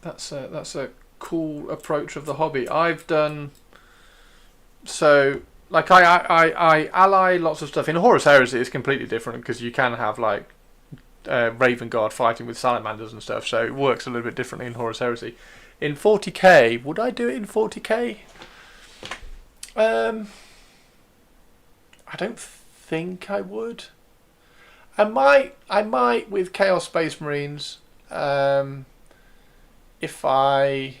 That's a cool approach of the hobby. I've done so. Like I ally lots of stuff. In Horus Heresy it's completely different because you can have like Raven Guard fighting with salamanders and stuff, so it works a little bit differently in Horus Heresy. In 40k, would I do it in 40k? I don't think I would. I might with Chaos Space Marines if I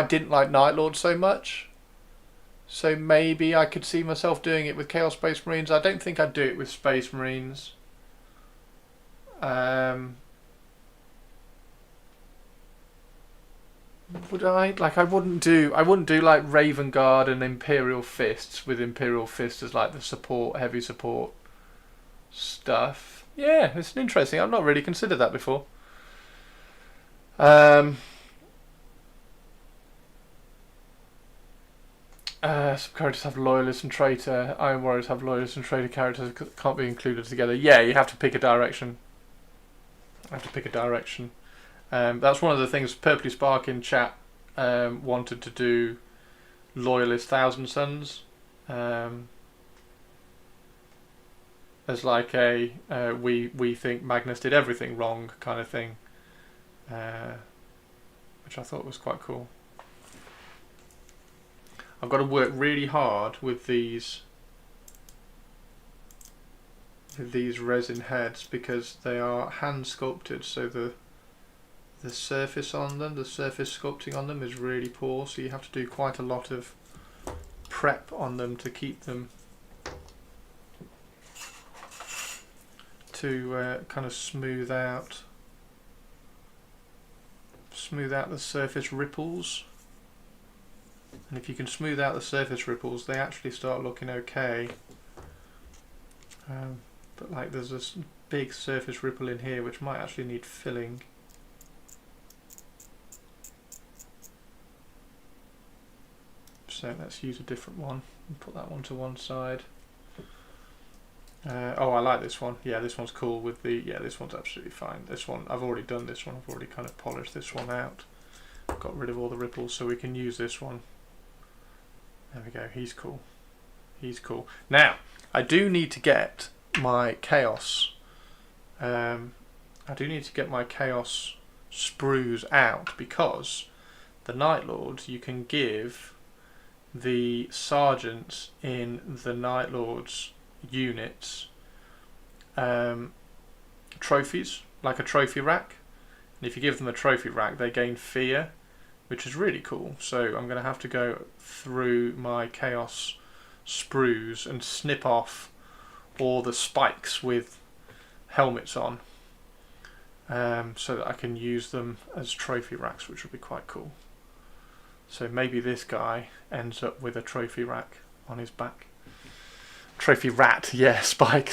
didn't like Night Lord so much. So maybe I could see myself doing it with Chaos Space Marines. I don't think I'd do it with Space Marines. Would I? Like I wouldn't do like Raven Guard and Imperial Fists with Imperial Fists as like the support, heavy support stuff. Yeah, it's interesting. I've not really considered that before. Some characters have loyalists and traitor. Iron Warriors have loyalists and traitor characters that can't be included together. Yeah, you have to pick a direction. That's one of the things Purpley Spark in chat wanted to do. Loyalist Thousand Sons as like a we think Magnus did everything wrong kind of thing, which I thought was quite cool. I've got to work really hard with these resin heads because they are hand sculpted, so the surface on them, the surface sculpting on them is really poor, so you have to do quite a lot of prep on them to keep them to kind of smooth out the surface ripples. And if you can smooth out the surface ripples, they actually start looking okay. But like there's this big surface ripple in here which might actually need filling. So let's use a different one and put that one to one side. Oh, I like this one. Yeah, this one's cool with the, yeah, this one's absolutely fine. This one, I've already done this one. I've already kind of polished this one out. Got rid of all the ripples so we can use this one. There we go, he's cool. He's cool. Now, I do need to get my Chaos. I do need to get my Chaos sprues out because the Night Lords, you can give the sergeants in the Night Lords units trophies, like a trophy rack. And if you give them a trophy rack, they gain fear. which is really cool. So I'm going to have to go through my Chaos sprues and snip off all the spikes with helmets on, so that I can use them as trophy racks, which would be quite cool. So maybe this guy ends up with a trophy rack on his back. Trophy rat, yeah, Spike.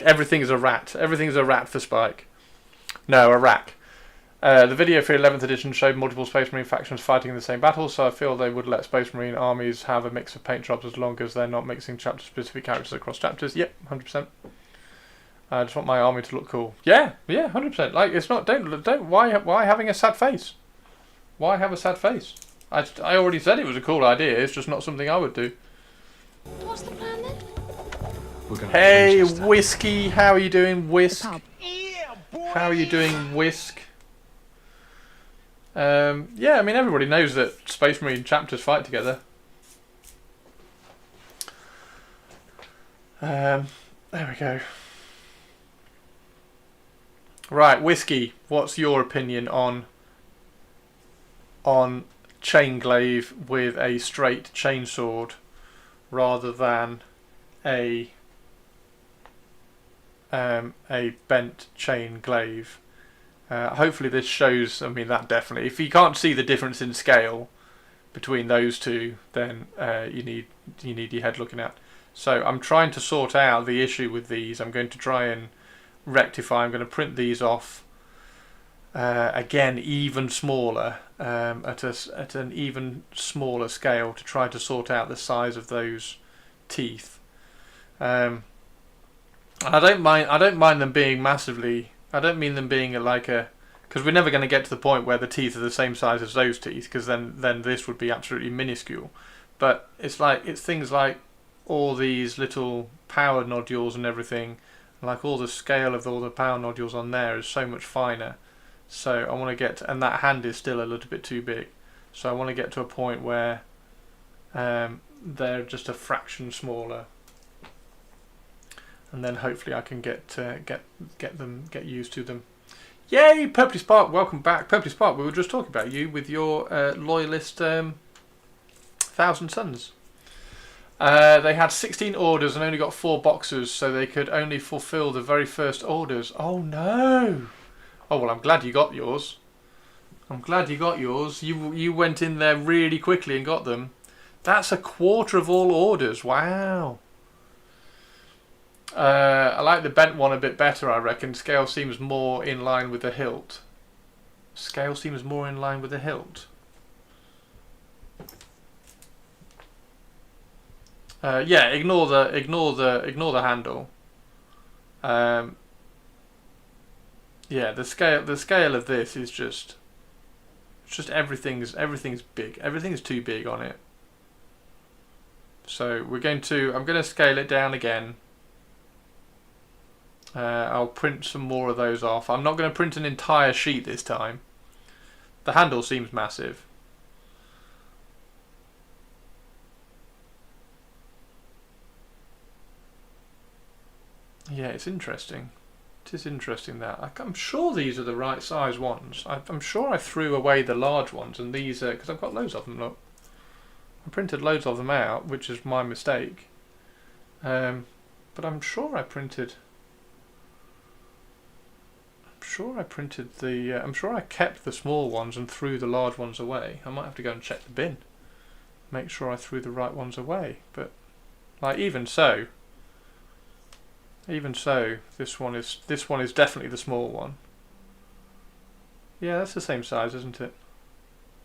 Everything's a rat. Everything's a rat for Spike. No, a rack. The video for 11th edition showed multiple Space Marine factions fighting in the same battle, so I feel they would let Space Marine armies have a mix of paint jobs as long as they're not mixing chapter-specific characters across chapters. Yep, 100%. I just want my army to look cool. Yeah, 100%. Like, it's not. Don't. Why having a sad face? Why have a sad face? I already said it was a cool idea. It's just not something I would do. What's the plan then? Hey, Whiskey, how are you doing, Whisk? How are you doing, Whisk? Yeah, I mean, everybody knows that Space Marine chapters fight together. There we go. Right, Whiskey, what's your opinion on Chainglaive with a straight chainsword rather than a bent chain glaive? Hopefully this shows, I mean, that definitely. If you can't see the difference in scale between those two, then you need your head looking at. So I'm trying to sort out the issue with these. I'm going to try and rectify. I'm going to print these off again, even smaller, at an even smaller scale, to try to sort out the size of those teeth. I don't mind them being massively. I don't mean them being like a, because we're never going to get to the point where the teeth are the same size as those teeth, because then this would be absolutely minuscule. But it's things like all these little power nodules and everything. Like all the scale of all the power nodules on there is so much finer. So I want to get, and that hand is still a little bit too big. So I want to get to a point where they're just a fraction smaller, and then hopefully I can get used to them. Yay, Purpley Spark, welcome back, Purpley Spark. We were just talking about you with your loyalist 1,000 Suns. They had 16 orders and only got 4 boxes, so they could only fulfill the very first orders. Oh no! Oh well, I'm glad you got yours. I'm glad you got yours. You went in there really quickly and got them. That's a quarter of all orders. Wow. I like the bent one a bit better, I reckon. Scale seems more in line with the hilt. Scale seems more in line with the hilt. Yeah, ignore the handle. Yeah, the scale of this is just everything's big. Everything's too big on it. So I'm going to scale it down again. I'll print some more of those off. I'm not going to print an entire sheet this time. The handle seems massive. Yeah, it's interesting. It is interesting that I'm sure these are the right size ones. I'm sure I threw away the large ones, and these are, because I've got loads of them. Look, I printed loads of them out, which is my mistake. But I'm sure I printed. I'm sure I kept the small ones and threw the large ones away. I might have to go and check the bin, make sure I threw the right ones away. But like even so, this one is definitely the small one. Yeah, that's the same size, isn't it?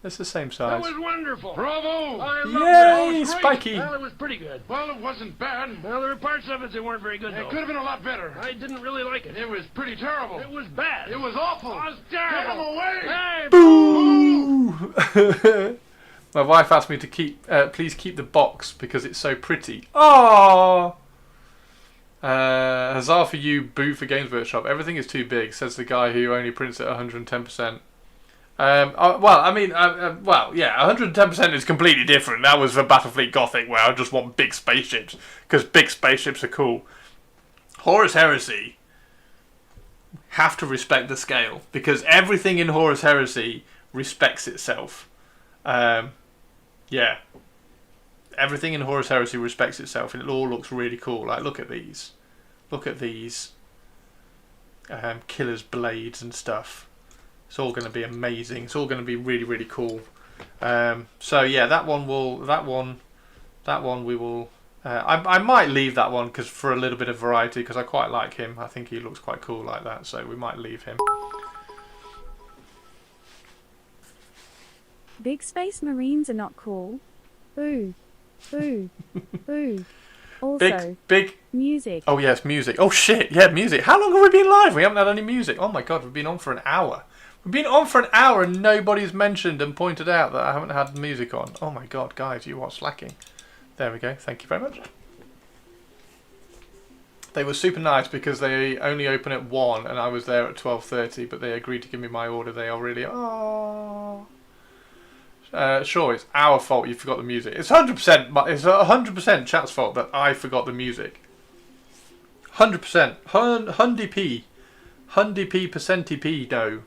It's the same size. That was wonderful. Bravo! I loved Yay, it. Was Spiky! Well, it was pretty good. Well, it wasn't bad. Well, there were parts of it that weren't very good, It though. could have been a lot better. I didn't really like it. It was pretty terrible. It was bad. It was awful. It was terrible. Get him away! Hey, Boo! My wife asked me to please keep the box because it's so pretty. Aww! Huzzah for you, boo for Games Workshop. Everything is too big, says the guy who only prints at 110%. Well, I mean, well, yeah, 110% is completely different. That was for Battlefleet Gothic, where I just want big spaceships, because big spaceships are cool. Horus Heresy have to respect the scale, because everything in Horus Heresy respects itself. Yeah. Everything in Horus Heresy respects itself, and it all looks really cool. Like, look at these. Look at these. Killer's blades and stuff. It's all going to be amazing. It's all going to be really, really cool. So yeah, that one we will. I might leave that one because for a little bit of variety, because I quite like him. I think he looks quite cool like that, so we might leave him. Big Space Marines are not cool. Boo. Boo. Boo. Also, big music. Oh yes, music. Oh shit, yeah, music. How long have we been live? We haven't had any music. Oh my god, we've been on for an hour. We've been on for an hour and nobody's mentioned and pointed out that I haven't had music on. Oh my god, guys, you are slacking. There we go. Thank you very much. They were super nice because they only open at 1 and I was there at 12:30, but they agreed to give me my order. They are really... Oh. Sure, it's our fault you forgot the music. It's 100%. It's 100% chat's fault that I forgot the music. 100%. Hundy P. Hundy P percenti P. No.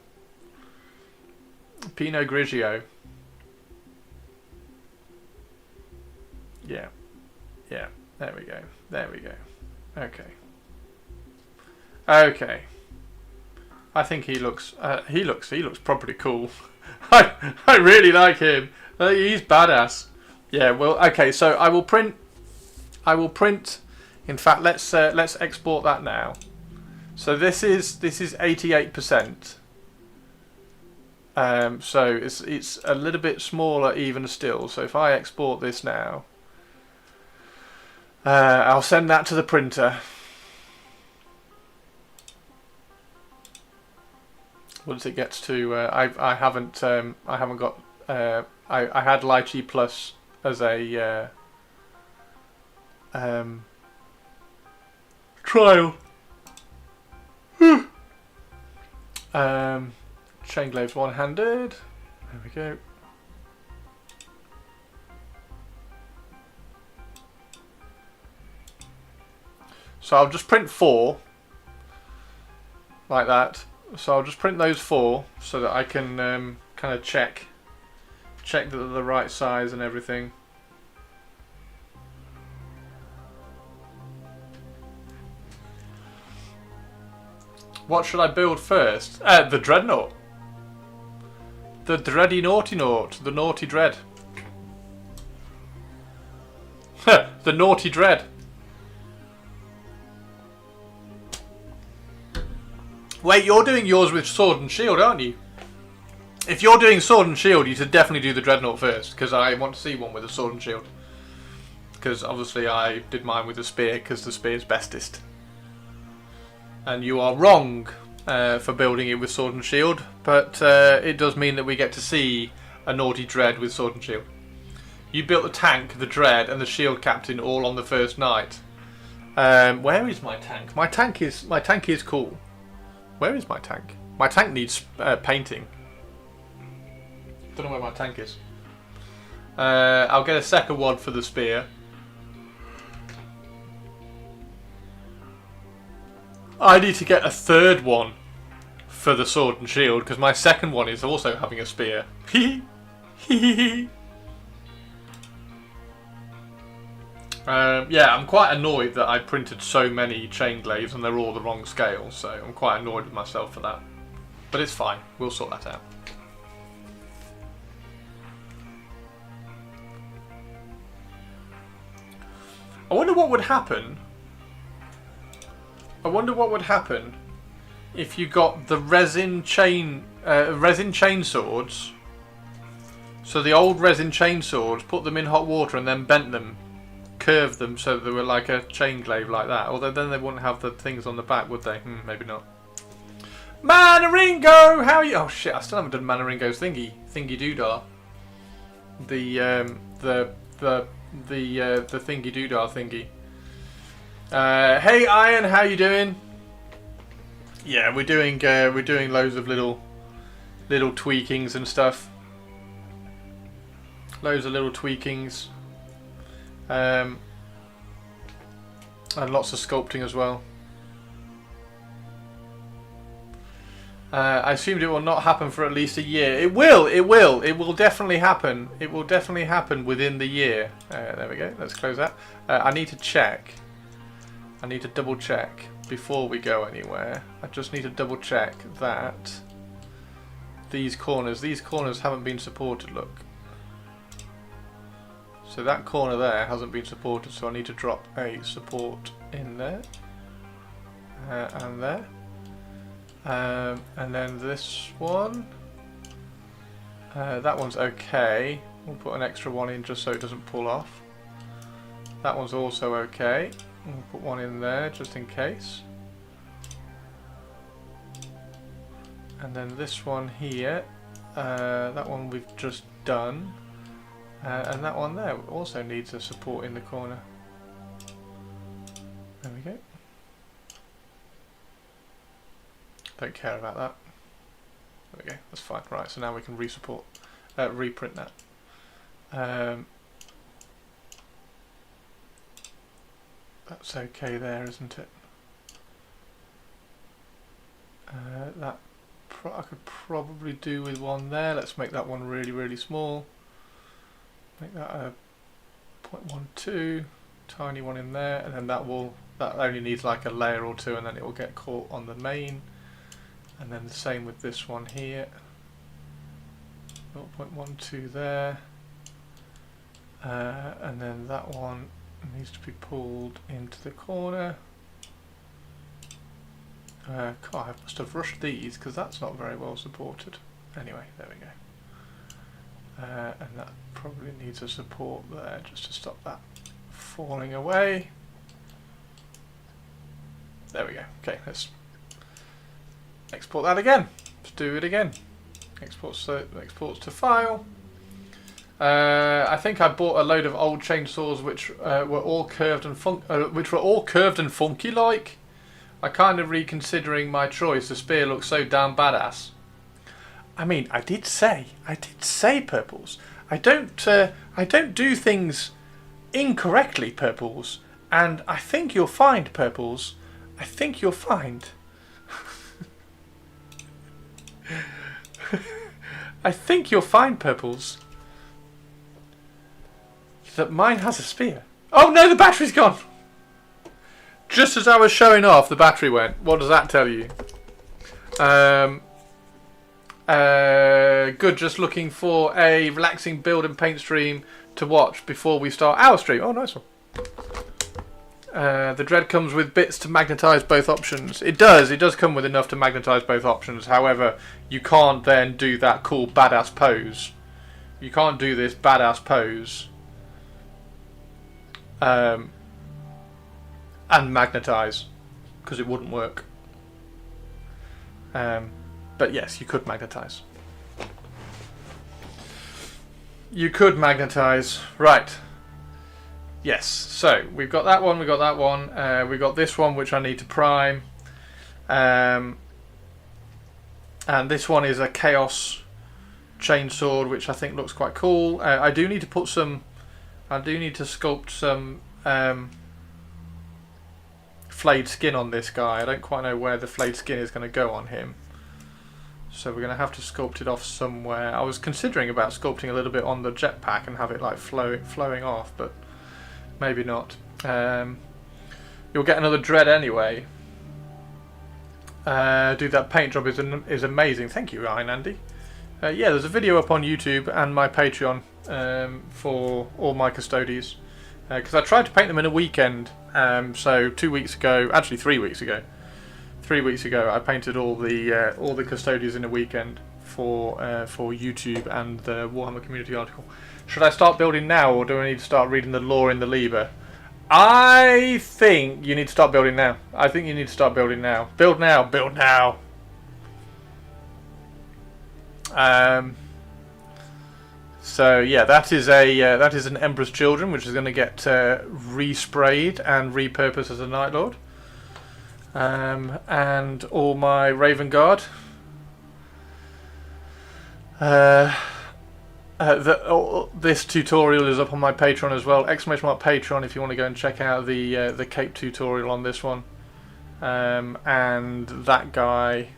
Pinot Grigio. Yeah. Yeah. There we go. There we go. Okay. Okay. I think he looks properly cool. I really like him. He's badass. Yeah, well, okay, so I will print in fact, let's export that now. So this is 88%. So it's a little bit smaller even still. So if I export this now, I'll send that to the printer. Once it gets to, I haven't got. I had Lychee Plus as a trial. Chain glaives one-handed. There we go. So I'll just print 4 like that. So I'll just print those 4 so that I can kind of check that they're the right size and everything. What should I build first? The Dreadnought. The Dready Naughty Naught. The Naughty Dread. The Naughty Dread. Wait, you're doing yours with Sword and Shield, aren't you? If you're doing Sword and Shield, you should definitely do the Dreadnought first, because I want to see one with a Sword and Shield. Because obviously I did mine with a Spear, because the Spear's bestest. And you are wrong for building it with Sword and Shield, but it does mean that we get to see a Naughty Dread with Sword and Shield. You built the tank, the Dread, and the Shield Captain all on the first night. Where is my tank? My tank is cool. Where is my tank? My tank needs painting. Don't know where my tank is. I'll get a second one for the Spear. I need to get a third one for the Sword and Shield because my second one is also having a Spear. Yeah, I'm quite annoyed that I printed so many chain glaives and they're all the wrong scale, so I'm quite annoyed with myself for that. But it's fine, we'll sort that out. I wonder what would happen. I wonder what would happen if you got the resin chain swords. So the old resin chain swords, put them in hot water and then bent them, curved them so they were like a chain glaive like that. Although then they wouldn't have the things on the back, would they? Maybe not. Manaringo, how are you? Oh shit! I still haven't done Manaringo's thingy doodah. The thingy doodah thingy. Hey Iron, how you doing? Yeah, we're doing loads of little tweakings and stuff. Loads of little tweakings. And lots of sculpting as well. I assumed it will not happen for at least a year. It will. It will. It will definitely happen. It will definitely happen within the year. There we go. Let's close that. I need to check. I need to double check before we go anywhere. I just need to double check that these corners haven't been supported. Look. So that corner there hasn't been supported. So I need to drop a support in there and there. And then this one, that one's okay. We'll put an extra one in just so it doesn't pull off. That one's also okay. We'll put one in there just in case. And then this one here, that one we've just done. And that one there also needs a support in the corner. There we go. Don't care about that. There we go, that's fine. Right, so now we can reprint that. That's okay there, isn't it? That I could probably do with one there. Let's make that one really, really small. Make that a 0.12, tiny one in there, and then that only needs like a layer or two, and then it will get caught on the main. And then the same with this one here. 0.12 there. And then that one needs to be pulled into the corner. God, I must have rushed these because that's not very well supported. Anyway, there we go. And that probably needs a support there just to stop that falling away. There we go. Okay, let's export that again. Let's do it again. Exports to file. I think I bought a load of old chainsaws which were all curved and funky like. I kind of reconsidering my choice. The spear looks so damn badass. I mean, I did say, Purples. I don't do things incorrectly, Purples. And I think you'll find, Purples. I think you'll find. I think you'll find, Purples, that mine has a spear. Oh no, the battery's gone! Just as I was showing off, the battery went. What does that tell you? Good, just looking for a relaxing build and paint stream to watch before we start our stream. Oh, nice one. The Dread comes with bits to magnetize both options. It does come with enough to magnetize both options. However, you can't then do that cool badass pose. You can't do this badass pose and magnetize, because it wouldn't work. But yes, you could magnetize. You could magnetize. Right. Yes, so we've got that one, we've got this one which I need to prime, and this one is a Chaos Chainsword which I think looks quite cool. I do need to sculpt some flayed skin on this guy. I don't quite know where the flayed skin is going to go on him, so we're going to have to sculpt it off somewhere. I was considering about sculpting a little bit on the jetpack and have it like flowing off, but maybe not. You'll get another Dread anyway. Dude, that paint job is amazing. Thank you, Ryan Andy. Yeah, there's a video up on YouTube and my Patreon for all my custodies. Because I tried to paint them in a weekend. So 2 weeks ago, actually 3 weeks ago. 3 weeks ago, I painted all the custodians in a weekend for YouTube and the Warhammer community article. Should I start building now, or do I need to start reading the lore in the Liber? I think you need to start building now. I think you need to start building now. Build now. Build now. So yeah, that is an Emperor's Children, which is going to get resprayed and repurposed as a Night Lord. And all my Raven Guard. This tutorial is up on my Patreon as well. ! Patreon if you want to go and check out the cape tutorial on this one. And that guy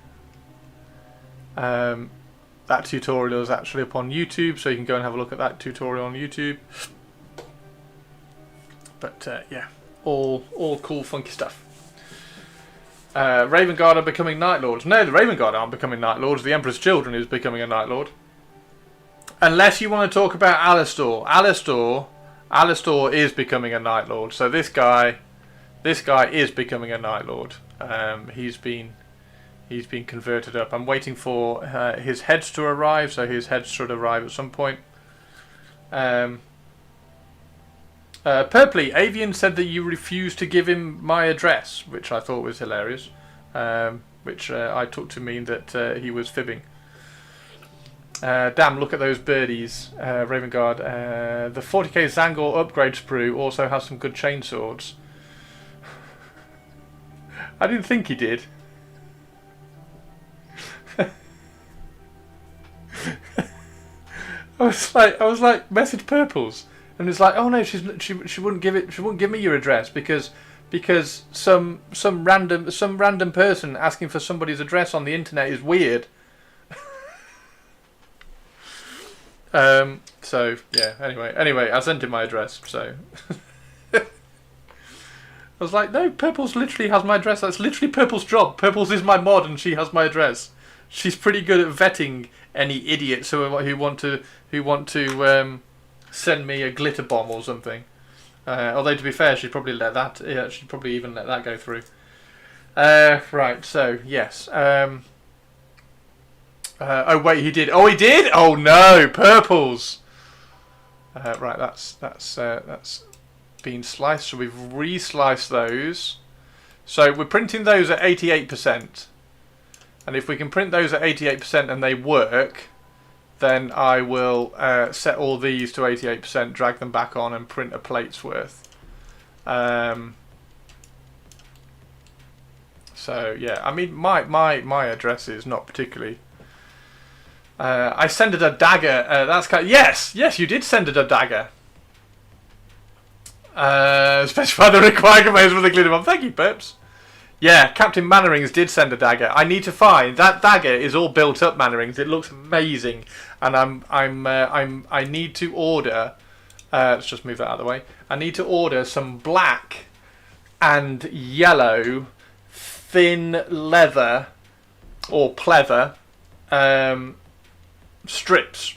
That tutorial is actually up on YouTube, so you can go and have a look at that tutorial on YouTube. But yeah, all cool, funky stuff. Raven Guard are becoming Night Lords. No, the Raven Guard aren't becoming Night Lords. The Emperor's Children is becoming a Night Lord. Unless you want to talk about Alistor. Alistor is becoming a Night Lord. So this guy is becoming a Night Lord. He's been converted up. I'm waiting for his heads to arrive, so his heads should arrive at some point. Purpley, Avian said that you refused to give him my address, which I thought was hilarious. Which I took to mean that he was fibbing. Damn, look at those birdies, Raven Guard. The 40k Zangor upgrade sprue also has some good chainswords. I didn't think he did. I was like, message Purples, and it's like, oh no, she wouldn't give me your address because some random person asking for somebody's address on the internet is weird. So yeah. Anyway, I sent him my address. So I was like, no, Purples literally has my address. That's literally Purple's job. Purples is my mod, and she has my address. She's pretty good at vetting any idiots who want to send me a glitter bomb or something. Although to be fair, she'd probably let that. Yeah, she'd probably even let that go through. Right. So yes. Oh wait, he did. Oh, he did. Oh no, Purples. Right. That's been sliced. So we've re-sliced those. So we're printing those at 88%. And if we can print those at 88% and they work, then I will set all these to 88%, drag them back on, and print a plate's worth. So yeah, I mean my address is not particularly. I sent it a dagger. That's kind of, yes, you did send it a dagger. Specify the required commands for the glitter bomb. Thank you, Perps. Yeah, Captain Mannerings did send a dagger. I need to find that dagger. Is all built up, Mannerings. It looks amazing, and I need to order. Let's just move that out of the way. I need to order some black and yellow thin leather or pleather strips,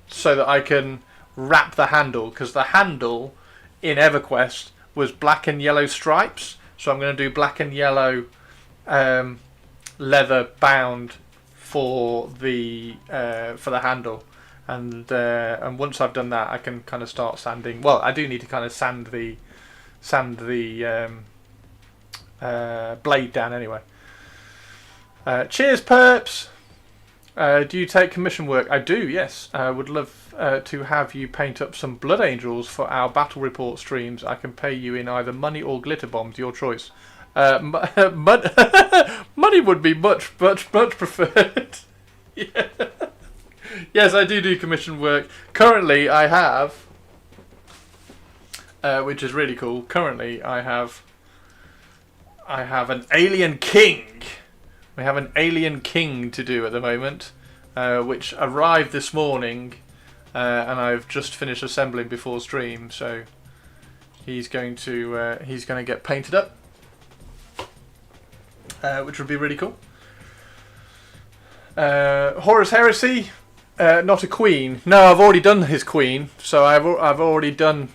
so that I can wrap the handle, because the handle in EverQuest was black and yellow stripes. So I'm going to do black and yellow leather bound for the handle, and once I've done that, I can kind of start sanding. Well, I do need to kind of sand the blade down anyway. Cheers, Perps. Do you take commission work? I do, yes. I would love to have you paint up some Blood Angels for our battle report streams. I can pay you in either money or glitter bombs, your choice. Money would be much preferred. Yeah. Yes, I do commission work. Currently, I have, which is really cool. Currently, I have an Alien King. We have an Alien King to do at the moment, which arrived this morning, and I've just finished assembling before stream. So he's going to get painted up, which would be really cool. Horus Heresy, not a queen. No, I've already done his queen. So I've already done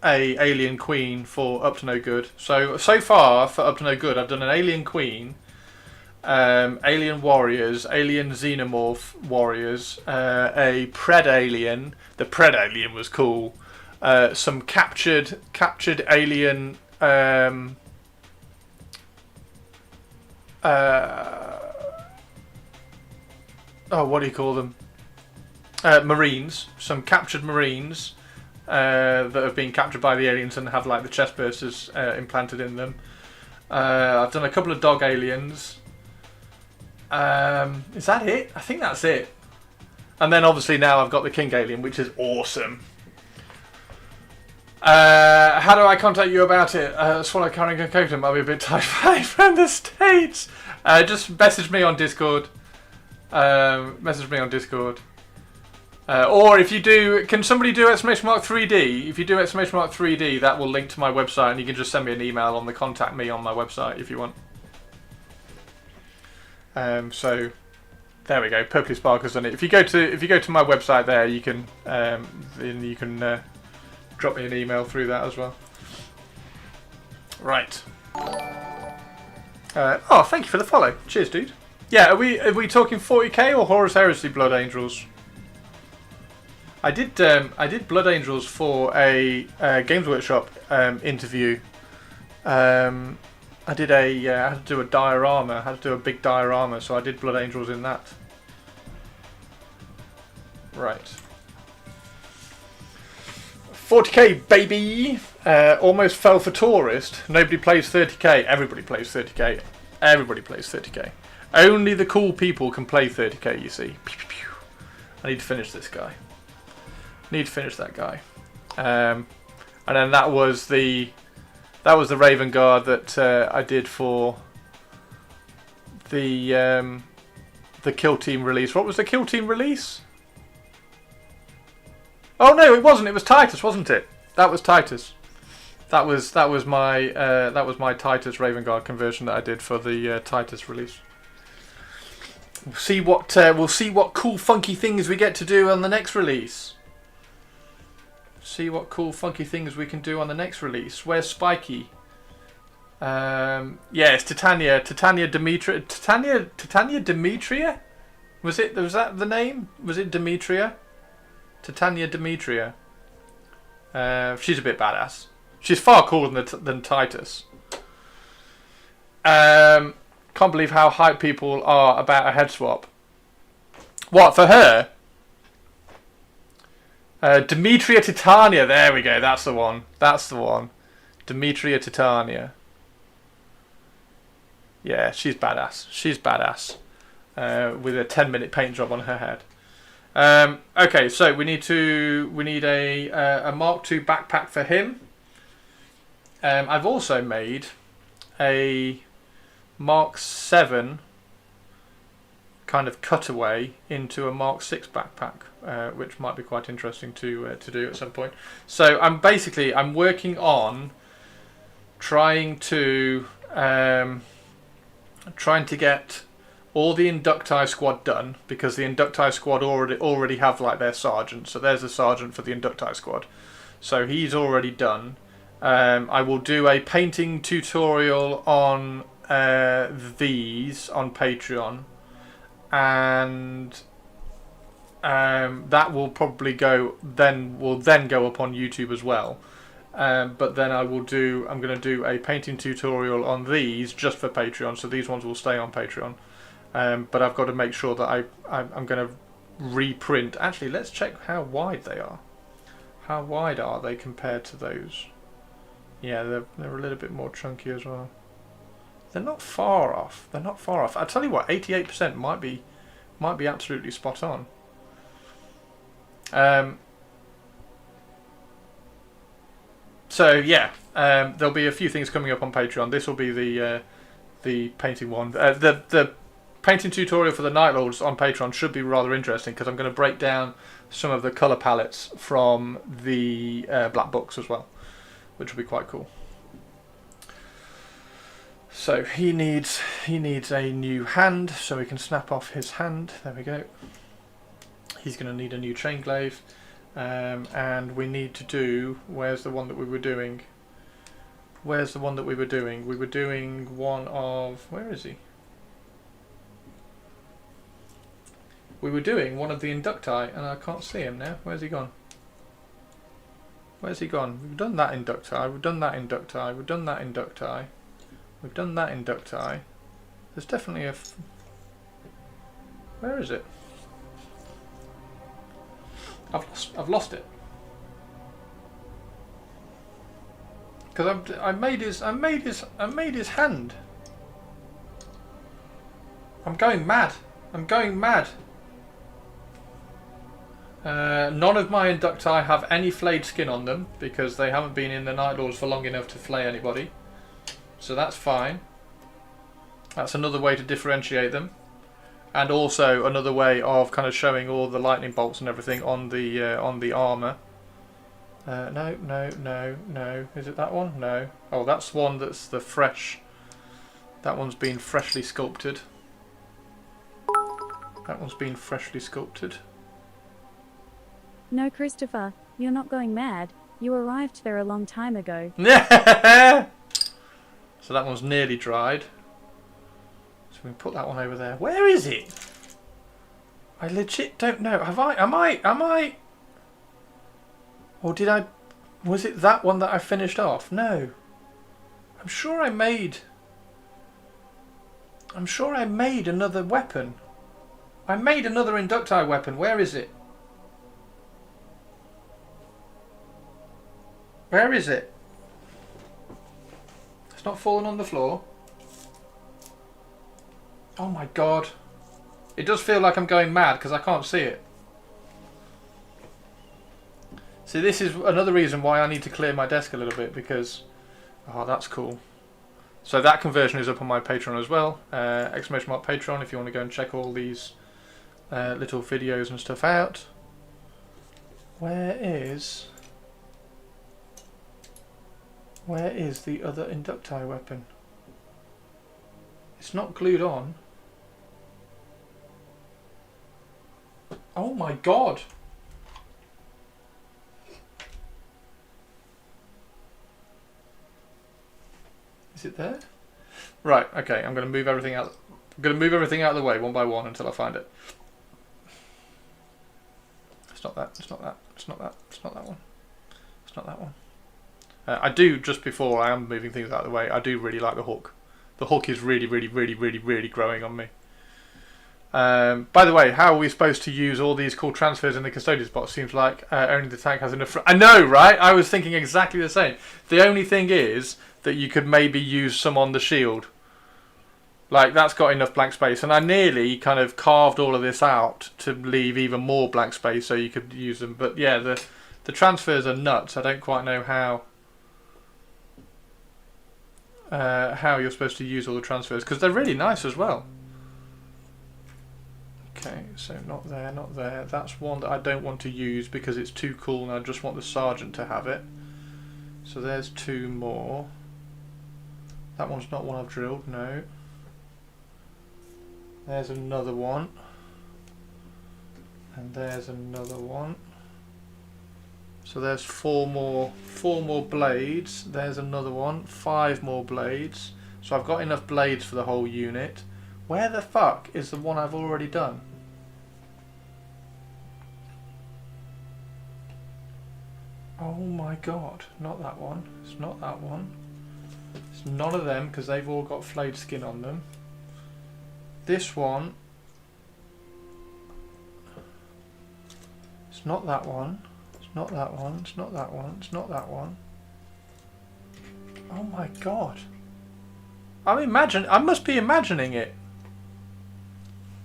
a Alien Queen for Up to No Good. So far for Up to No Good, I've done an Alien Queen, Alien Warriors, Alien Xenomorph Warriors, a Pred Alien. The Pred Alien was cool. Some captured alien. What do you call them? Marines. Some captured Marines. That have been captured by the aliens and have like the chest bursters implanted in them. I've done a couple of dog aliens. Is that it? I think that's it. And then obviously now I've got the King Alien, which is awesome. How do I contact you about it? Swallow Carrying a Coconut might be a bit tight from the States. Just message me on Discord. Message me on Discord. Or if you do, can somebody do exclamation mark 3D? If you do exclamation mark 3D, that will link to my website, and you can just send me an email on the contact me on my website if you want. So there we go. Purpley Sparkle's on it. If you go to my website there, you can then you can drop me an email through that as well. Right. Oh, thank you for the follow. Cheers, dude. Yeah, are we talking 40k or Horus Heresy Blood Angels? I did Blood Angels for a Games Workshop interview. I had to do a diorama. I had to do a big diorama, so I did Blood Angels in that. Right. 40k, baby! Almost fell for Tourist. Nobody plays 30k. Everybody plays 30k. Everybody plays 30k. Only the cool people can play 30k, you see. Pew, pew, pew. I need to finish this guy. Need to finish that guy. And then that was the Raven Guard that I did for the Kill Team release. What was the Kill Team release? Oh no, it wasn't. It was Titus, wasn't it? That was Titus. That was my Titus Raven Guard conversion that I did for the Titus release. We'll see what cool funky things we get to do on the next release. See what cool funky things we can do on the next release. Where's Spiky? Yeah, it's Titania Demetria. Titania Demetria? Was that the name? Was it Demetria? Titania Demetria. She's a bit badass. She's far cooler than Titus. Can't believe how hyped people are about a head swap. What, for her? Demetria Titania, there we go, that's the one. That's the one. Demetria Titania. Yeah, she's badass. She's badass. With a 10-minute paint job on her head. Okay, so we need a Mark II backpack for him. I've also made a Mark VII kind of cutaway into a Mark VI backpack, which might be quite interesting to do at some point. So I'm working on trying to get all the Inducti squad done, because the Inducti squad already have like their sergeant. So there's a sergeant for the Inducti squad. So he's already done. I will do a painting tutorial on these on Patreon, and that will probably go then go up on YouTube as well. But then I'm going to do a painting tutorial on these just for Patreon, so these ones will stay on Patreon. But I've got to make sure that I'm going to reprint. Actually, let's check how wide they are. How wide are they compared to those? Yeah, they're a little bit more chunky as well. They're not far off. They're not far off. I tell you what, 88% might be absolutely spot on. So yeah, there'll be a few things coming up on Patreon. This will be the painting one. The painting tutorial for the Night Lords on Patreon should be rather interesting, because I'm going to break down some of the colour palettes from the Black Books as well, which will be quite cool. So he needs a new hand, so we can snap off his hand. There we go. He's going to need a new chain glaive, and we need to do. Where's the one that we were doing? Where's the one that we were doing? We were doing one of. Where is he? We were doing one of the Inducti, and I can't see him now. Where's he gone? Where's he gone? We've done that Inducti. We've done that Inducti. We've done that Inducti. We've done that Inducti. There's definitely a. Where is it? I've lost it. Because I made his hand. I'm going mad. I'm going mad. None of my Inducti have any flayed skin on them because they haven't been in the Night Lords for long enough to flay anybody. So that's fine. That's another way to differentiate them. And also another way of kind of showing all the lightning bolts and everything on the armour. No. Is it that one? No. Oh, that's one that's the fresh. That one's been freshly sculpted. That one's been freshly sculpted. No, Christopher, you're not going mad. You arrived there a long time ago. So that one's nearly dried. So we can put that one over there. Where is it? I legit don't know. Am I? Or did I? Was it that one that I finished off? No. I'm sure I made another weapon. I made another Inducti weapon. Where is it? Where is it? It's not fallen on the floor. Oh my god. It does feel like I'm going mad because I can't see it. See, this is another reason why I need to clear my desk a little bit because... Oh, that's cool. So that conversion is up on my Patreon as well. Exclamation mark Patreon if you want to go and check all these little videos and stuff out. Where is the other Inducti weapon? It's not glued on. Oh my god! Is it there? Right, okay, I'm going to move everything out. I'm going to move everything out of the way one by one until I find it. It's not that, it's not that, it's not that, it's not that one. It's not that one. I do, just before I am moving things out of the way, I do really like the hook. The hook is really growing on me. By the way, how are we supposed to use all these cool transfers in the Custodian's box? Seems like only the tank has enough... I know, right? I was thinking exactly the same. The only thing is that you could maybe use some on the shield. Like, that's got enough blank space. And I nearly kind of carved all of this out to leave even more blank space so you could use them. But yeah, the transfers are nuts. I don't quite know how you're supposed to use all the transfers, because they're really nice as well. Okay, so not there, not there. That's one that I don't want to use because it's too cool and I just want the sergeant to have it. So there's two more. That one's not one I've drilled, no. There's another one. And there's another one. So there's four more blades. There's another one. 5 more blades. So I've got enough blades for the whole unit. Where the fuck is the one I've already done? Oh my god, not that one. It's not that one. It's none of them because they've all got flayed skin on them. This one. It's not that one. It's not that one. It's not that one. It's not that one. Oh my god. I must be imagining it.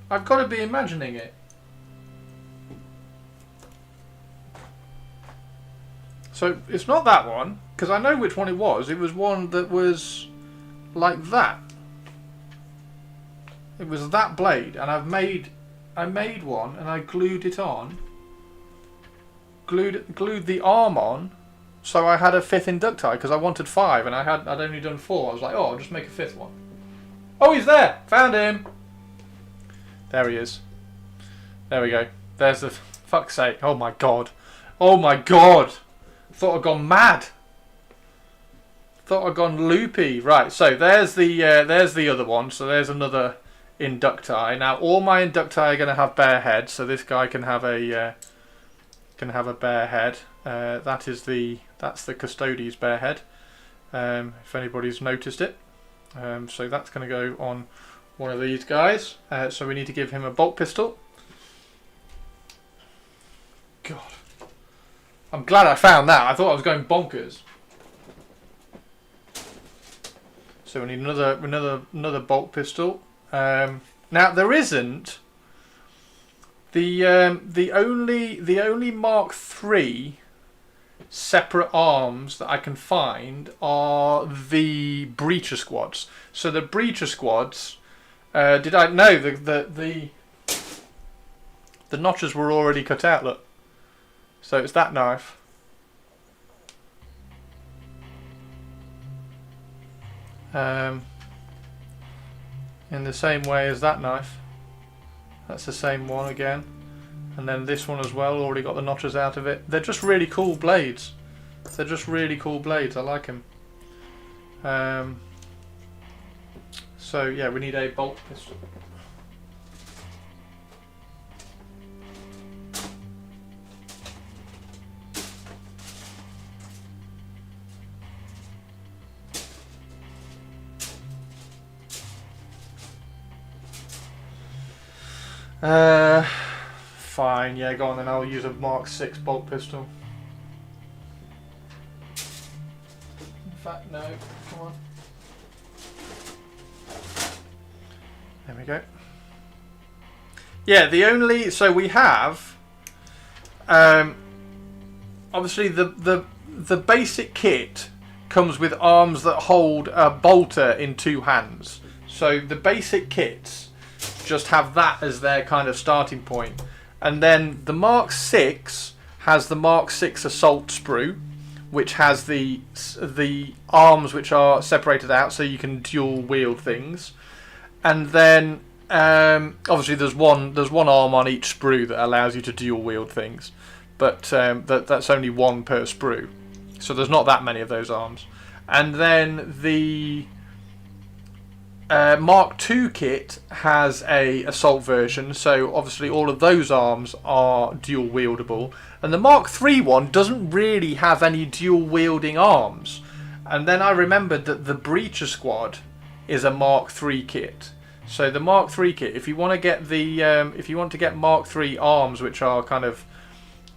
I've got to be imagining it. So it's not that one, because I know which one it was. It was one that was like that. It was that blade, and I made one, and I glued it on. Glued the arm on, so I had a 5th Inducti, because I wanted 5, and I'd only done 4. I was like, oh, I'll just make a 5th one. Oh, he's there! Found him! There he is. There we go. There's the... Fuck's sake. Oh my god. Oh my god! Thought I'd gone mad. Thought I'd gone loopy. Right, so there's the other one. So there's another Inducti. Now all my Inducti are going to have bare heads, so this guy can have a bare head. That's the Custodes bare head. If anybody's noticed it. So that's going to go on one of these guys. So we need to give him a bolt pistol. God. I'm glad I found that. I thought I was going bonkers. So we need another bolt pistol. Now there isn't The only Mark III separate arms that I can find are the breacher squads. So the breacher squads, did I know the notches were already cut out? Look, so it's that knife. In the same way as that knife. That's the same one again. And then this one as well, already got the notches out of it. They're just really cool blades. They're just really cool blades. I like them. So yeah, we need a bolt pistol. Fine, yeah, go on then. I'll use a Mark VI bolt pistol. In fact, no, come on. There we go. Yeah, the only, so we have, obviously the basic kit comes with arms that hold a bolter in two hands. So the basic kits just have that as their kind of starting point. And then the Mark VI has the Mark VI assault sprue, which has the arms which are separated out so you can dual wield things. And then obviously there's one arm on each sprue that allows you to dual wield things, but that's only one per sprue, so there's not that many of those arms. And then the Mark II kit has a assault version, so obviously all of those arms are dual wieldable. And the Mark III one doesn't really have any dual wielding arms. And then I remembered that the Breacher Squad is a Mark III kit. So the Mark III kit, if you want to get the Mark III arms, which are kind of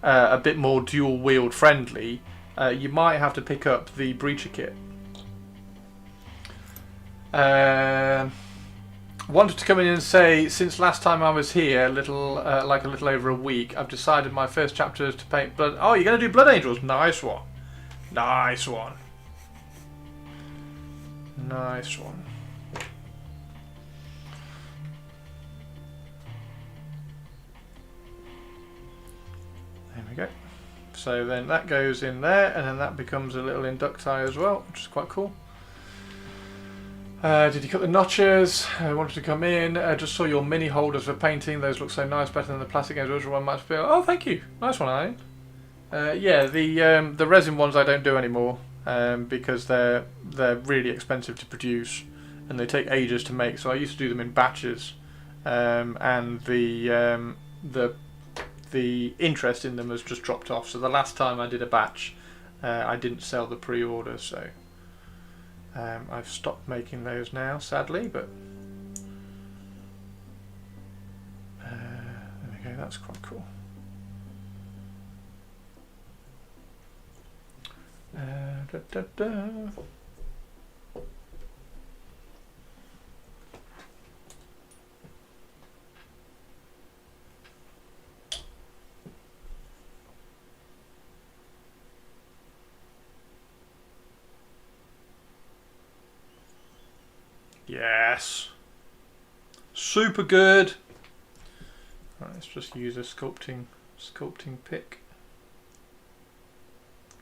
a bit more dual wield friendly, you might have to pick up the Breacher kit. Wanted to come in and say, since last time I was here, like a little over a week, I've decided my first chapter is to paint blood. Oh, you're going to do Blood Angels? Nice one. Nice one. Nice one. There we go. So then that goes in there, and then that becomes a little inducti as well, which is quite cool. Did you cut the notches? I wanted to come in. Just saw your mini holders for painting. Those look so nice, better than the plastic games. Which one might feel? Oh, thank you. Nice one, Alan. Yeah, the resin ones I don't do anymore because they're really expensive to produce and they take ages to make. So I used to do them in batches, and the interest in them has just dropped off. So the last time I did a batch, I didn't sell the pre-order, so. I've stopped making those now, sadly, but there we go, that's quite cool. Yes. Super good. Right, let's just use a sculpting pick.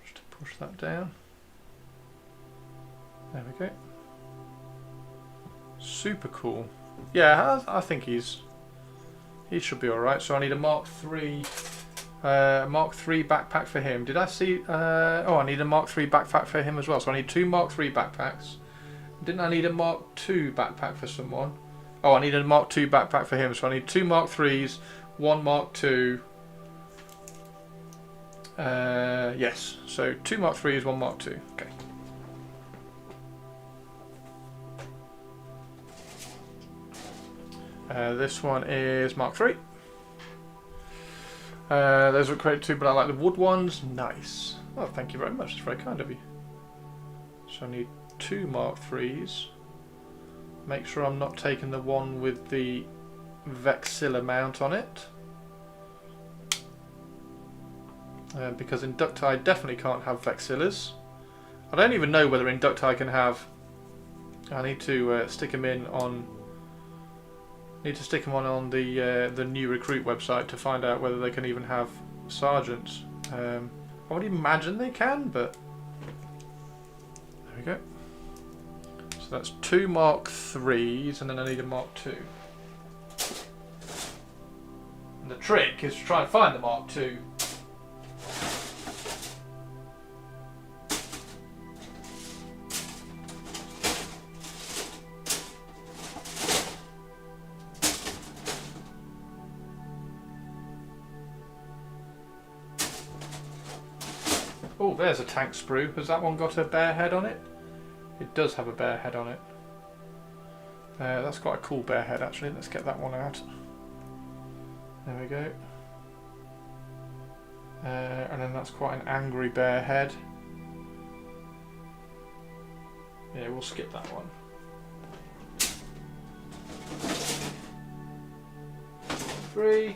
Just to push that down. There we go. Super cool. Yeah, I think he should be alright. So I need a Mark III backpack for him. Did I see oh, I need a Mark III backpack for him as well. So I need 2 Mark III backpacks. Didn't I need a Mark II backpack for someone? Oh, I need a Mark II backpack for him. So I need 2 Mark IIIs, 1 Mark II. Yes, so 2 Mark IIIs, 1 Mark II. Okay. This one is Mark III. Those look great too, but I like the wood ones. Nice. Oh, thank you very much. It's very kind of you. So I need 2 Mark IIIs. Make sure I'm not taking the one with the Vexilla mount on it. because Inducti definitely can't have Vexillas. I don't even know whether Inducti can have. I need to stick them in on. Need to stick them on the new recruit website to find out whether they can even have sergeants. I would imagine they can, but there we go. So that's 2 Mark 3s, and then I need a Mark 2. And the trick is to try and find the Mark 2. Oh, there's a tank sprue. Has that one got a bear head on it? It does have a bear head on it. That's quite a cool bear head actually. Let's get that one out. There we go. And then that's quite an angry bear head. Yeah, we'll skip that one. Three.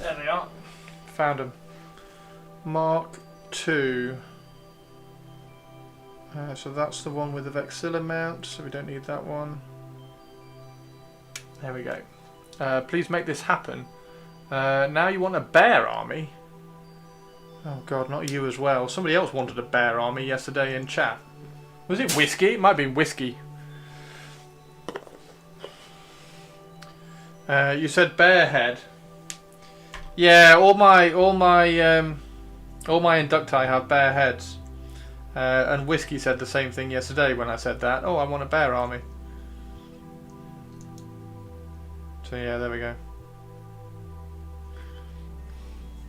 There they are. Found them. Mark 2. So that's the one with the Vexilla mount, so we don't need that one. There we go. Please make this happen. Now you want a bear army? Oh god, not you as well. Somebody else wanted a bear army yesterday in chat. Was it Whiskey? It might have been Whiskey. You said bear head. Yeah, all my Inducti have bear heads. And Whiskey said the same thing yesterday when I said that. Oh, I want a bear army. So yeah, there we go.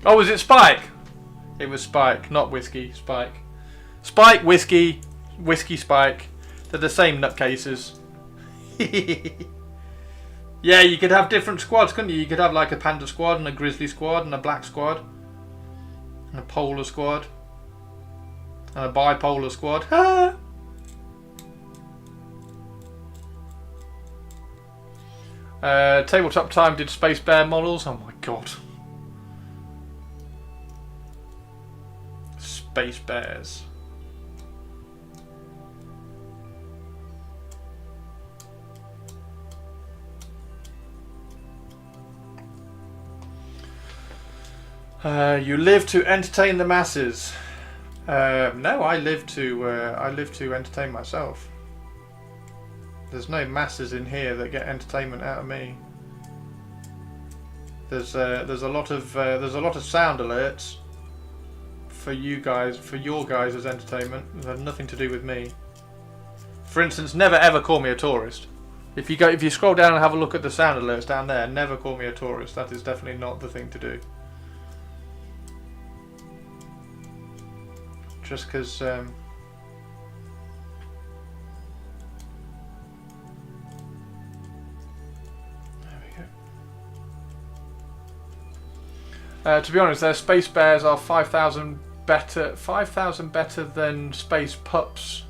Oh, was it Spike? It was Spike, not Whiskey. Spike. Spike, Whiskey, Whiskey, Spike. They're the same nutcases. Yeah, you could have different squads, couldn't you? You could have like a panda squad and a grizzly squad and a black squad. And a polar squad. And a bipolar squad. Ah! Tabletop Time did Space Bear models. Oh my god. Space Bears. You live to entertain the masses. No, I live to entertain myself. There's no masses in here that get entertainment out of me. There's a lot of sound alerts for you guys, for your guys' entertainment. They have nothing to do with me. For instance, never ever call me a tourist. If you scroll down and have a look at the sound alerts down there, never call me a tourist. That is definitely not the thing to do. Just because there we go. To be honest, their Space Bears are 5,000 better than Space Pups.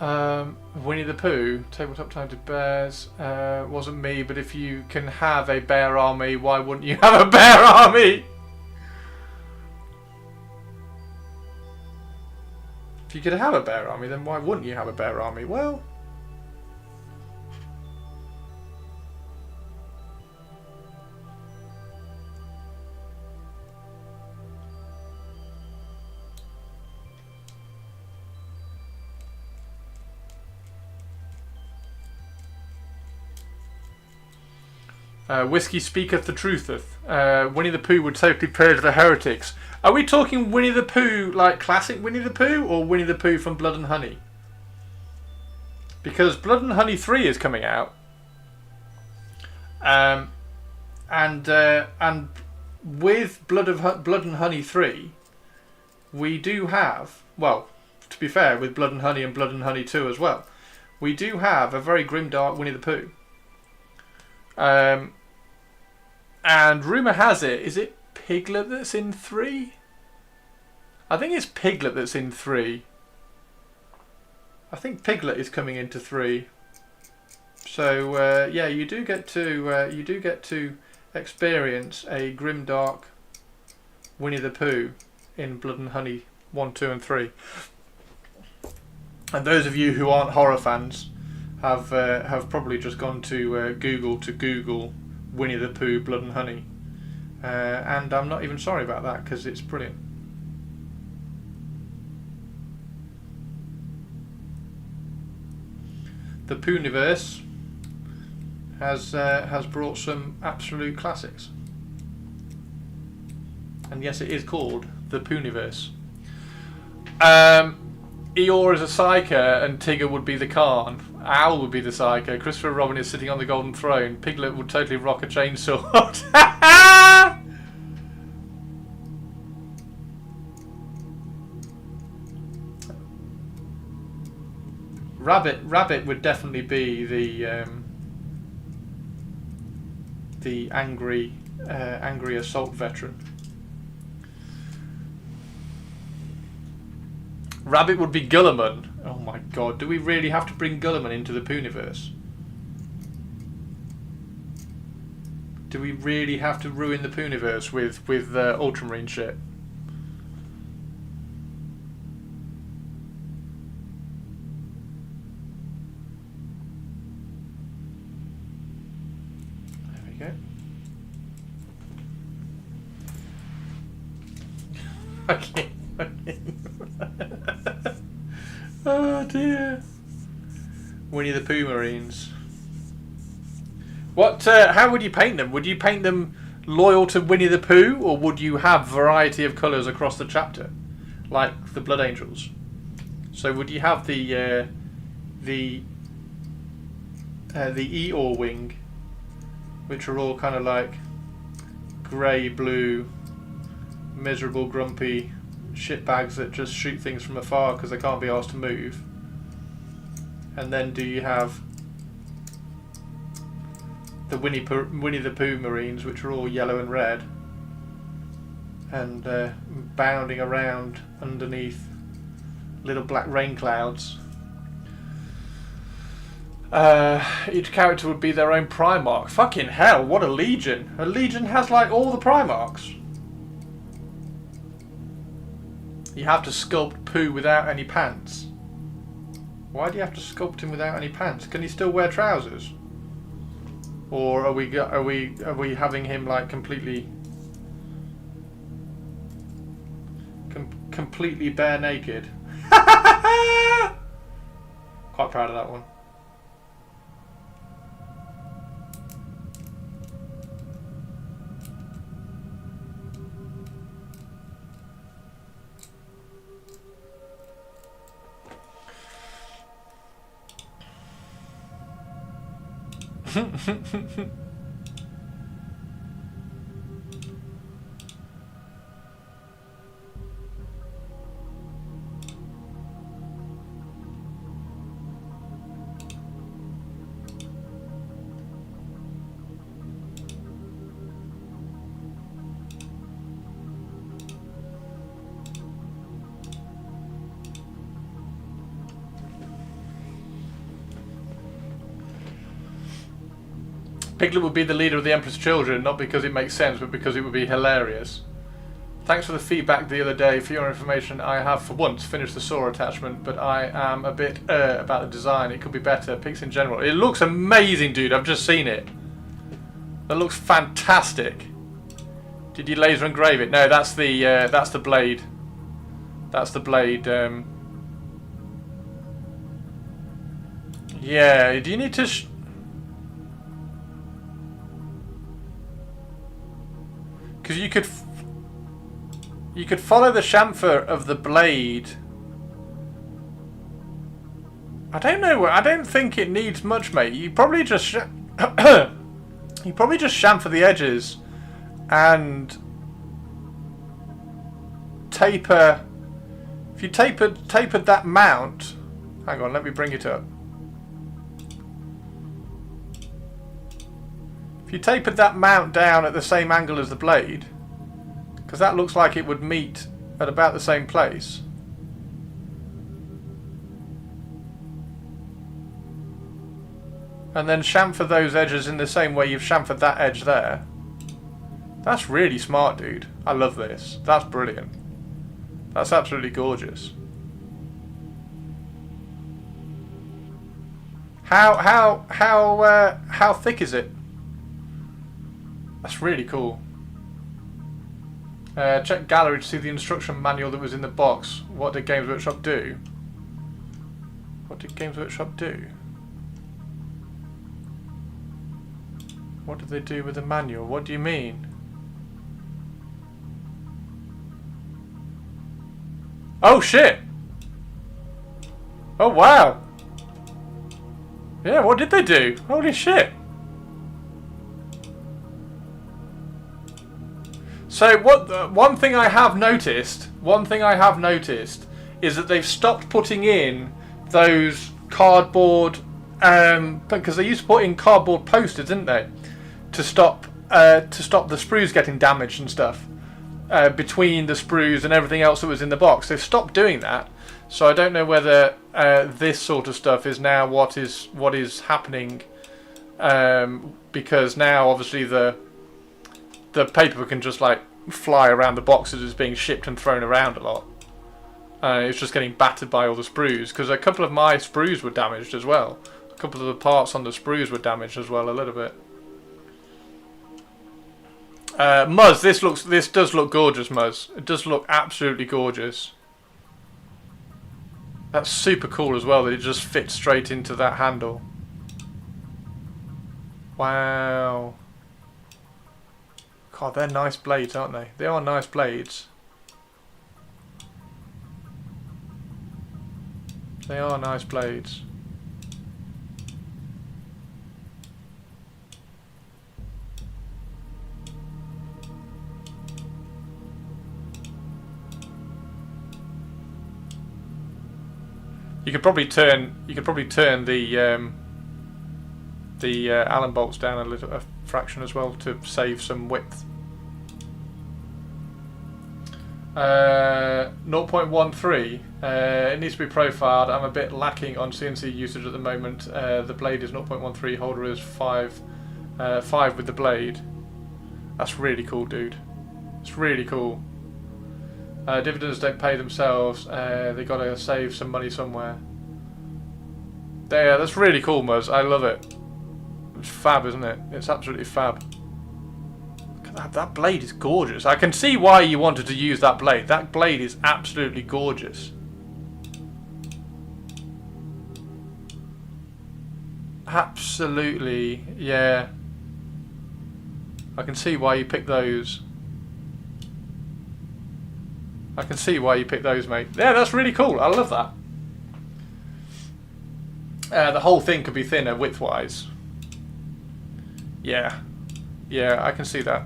Winnie the Pooh, Tabletop Time to Bears, wasn't me, but if you can have a bear army, why wouldn't you have a bear army? If you could have a bear army, then why wouldn't you have a bear army? Well, Whiskey speaketh the trutheth. Winnie the Pooh would totally purge the heretics. Are we talking Winnie the Pooh, like classic Winnie the Pooh, or Winnie the Pooh from Blood and Honey? Because Blood and Honey 3 is coming out. And with Blood and Honey 3, we do have, well, to be fair, with Blood and Honey 2 as well, we do have a very grimdark Winnie the Pooh. And rumour has it, is it Piglet that's in 3? I think it's Piglet that's in 3. I think Piglet is coming into 3. So yeah, you do get to experience a grimdark Winnie the Pooh in Blood and Honey 1, 2 and 3. And those of you who aren't horror fans have probably just gone to Google Winnie the Pooh Blood and Honey. And I'm not even sorry about that, because it's brilliant. The Pooniverse has brought some absolute classics. And yes, it is called the Pooniverse. Eeyore is a psyker and Tigger would be the Khan. Owl would be the psyker. Christopher Robin is sitting on the golden throne. Piglet would totally rock a chainsaw. Rabbit would definitely be the angry assault veteran. Rabbit would be Gulliman. Oh my god, do we really have to bring Gulliman into the Pooniverse? Do we really have to ruin the Pooniverse with Ultramarine shit? There we go. Okay. Oh dear. Winnie the Pooh Marines. What? How would you paint them? Would you paint them loyal to Winnie the Pooh, or would you have variety of colours across the chapter, like the Blood Angels? So would you have the Eeyore wing, which are all kind of like grey, blue, miserable, grumpy shitbags that just shoot things from afar because they can't be asked to move? And then do you have the Winnie the Pooh Marines, which are all yellow and red and bounding around underneath little black rain clouds? Each character would be their own Primarch. Fucking hell, what a legion. A legion has like all the Primarchs. You have to sculpt Pooh without any pants. Why do you have to sculpt him without any pants? Can he still wear trousers? Or are we having him like completely bare naked? Quite proud of that one. Piglet would be the leader of the Emperor's Children, not because it makes sense, but because it would be hilarious. Thanks for the feedback the other day. For your information, I have for once finished the Saw attachment, but I am a bit about the design. It could be better. Pigs in general. It looks amazing, dude. I've just seen it. That looks fantastic. Did you laser engrave it? No, that's the blade. That's the blade. Yeah. Do you need to? Because you could follow the chamfer of the blade. I don't know. I don't think it needs much, mate. You probably just chamfer the edges, and tapered that mount, hang on, let me bring it up. If you tapered that mount down at the same angle as the blade, because that looks like it would meet at about the same place. And then chamfer those edges in the same way you've chamfered that edge there. That's really smart, dude. I love this. That's brilliant. That's absolutely gorgeous. How thick is it? That's really cool. Check gallery to see the instruction manual that was in the box. What did Games Workshop do? What did Games Workshop do? What did they do with the manual? What do you mean? Oh shit! Oh wow! Yeah, what did they do? Holy shit! So one thing I have noticed is that they've stopped putting in those cardboard, because they used to put in cardboard posters, didn't they, to stop the sprues getting damaged and stuff, between the sprues and everything else that was in the box. They've stopped doing that, so I don't know whether this sort of stuff is now what is happening, because now obviously the paper can just like fly around the boxes as being shipped and thrown around a lot. It's just getting battered by all the sprues, because a couple of my sprues were damaged as well. A couple of the parts on the sprues were damaged as well a little bit. Muzz, this does look gorgeous, Muzz. It does look absolutely gorgeous. That's super cool as well that it just fits straight into that handle. Wow. God, they're nice blades, aren't they? They are nice blades. They are nice blades. You could probably turn the Allen bolts down a fraction as well to save some width. 0.13. It needs to be profiled. I'm a bit lacking on CNC usage at the moment. The blade is 0.13. Holder is 5 with the blade. That's really cool, dude. It's really cool. Dividends don't pay themselves. They gotta save some money somewhere. There, that's really cool, Muzz. I love it. It's fab, isn't it? It's absolutely fab. That blade is gorgeous. I can see why you wanted to use that blade. That blade is absolutely gorgeous. Absolutely, yeah. I can see why you picked those. I can see why you picked those, mate. Yeah, that's really cool. I love that. The whole thing could be thinner width-wise. Yeah. Yeah, I can see that.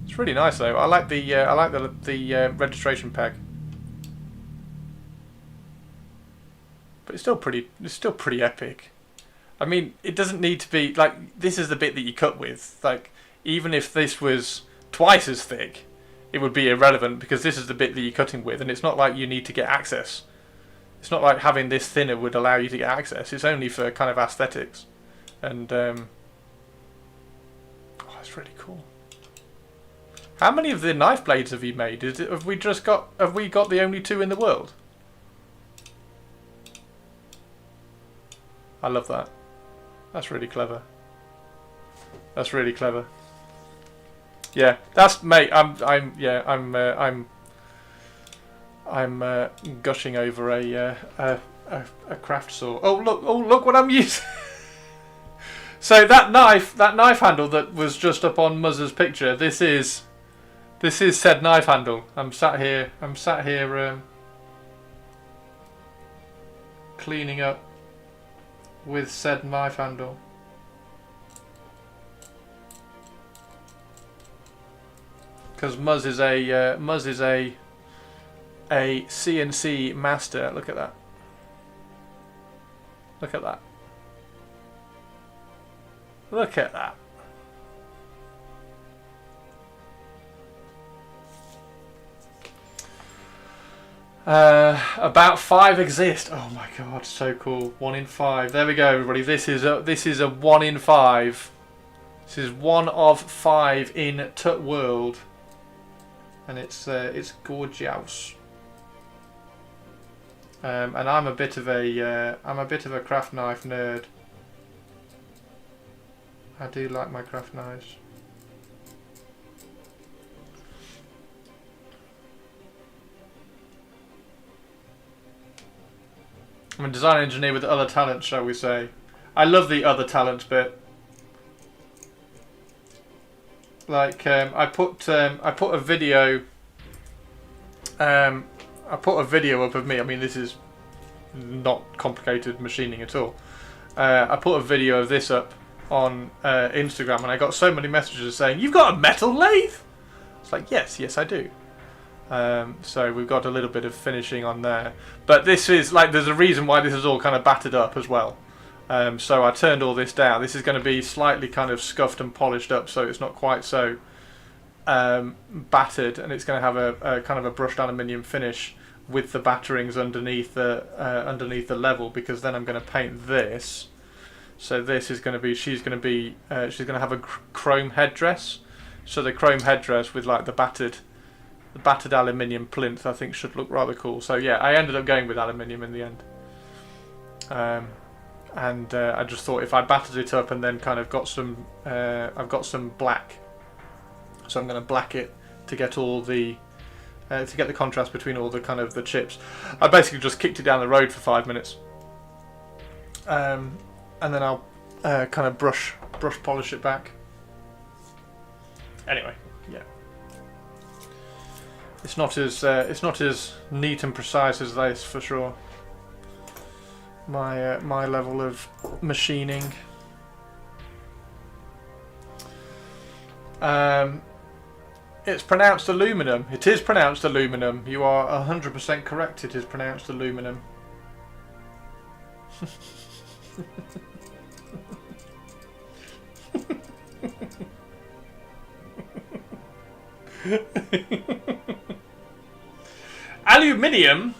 It's really nice though. I like the registration peg. But it's still pretty epic. I mean, it doesn't need to be like, this is the bit that you cut with. Like, even if this was twice as thick, it would be irrelevant because this is the bit that you're cutting with, and it's not like you need to get access. It's not like having this thinner would allow you to get access. It's only for kind of aesthetics. And oh, it's really cool. How many of the knife blades have you made? Have we got the only 2 in the world? I love that. That's really clever. That's really clever. Yeah, that's mate. I'm gushing over a craft saw. Oh look what I'm using. So that knife handle that was just up on Muzz's picture. This is said knife handle. I'm sat here cleaning up with said knife handle. because Muzz is a CNC master. Look at that. Look at that. Look at that. About 5 exist. Oh my god, so cool. 1 in 5. There we go, everybody. This is a 1 in 5. This is 1 of 5 in Tut World, and it's gorgeous. And I'm a bit of a craft knife nerd. I do like my craft knives. I'm a design engineer with other talents, shall we say. I love the other talents bit. Like I put a video up of me. I mean, this is not complicated machining at all. I put a video of this up on Instagram, and I got so many messages saying, "You've got a metal lathe?" It's like, yes I do. So we've got a little bit of finishing on there, but this is like, there's a reason why this is all kind of battered up as well. So I turned all this down. This is going to be slightly kind of scuffed and polished up, so it's not quite so battered, and it's going to have a kind of a brushed aluminium finish with the batterings underneath the level, because then I'm going to paint this. So this is going to be, she's going to have a chrome headdress. So the chrome headdress with like the battered aluminium plinth, I think, should look rather cool. So yeah, I ended up going with aluminium in the end. I just thought if I battered it up and then kind of got some, I've got some black, so I'm going to black it to get all the contrast between all the kind of the chips. I basically just kicked it down the road for 5 minutes, and then I'll kind of brush polish it back. Anyway, yeah. It's not as neat and precise as this, for sure. My level of machining. It's pronounced aluminum. It is pronounced aluminum. You are 100% correct. It is pronounced aluminum. Aluminium.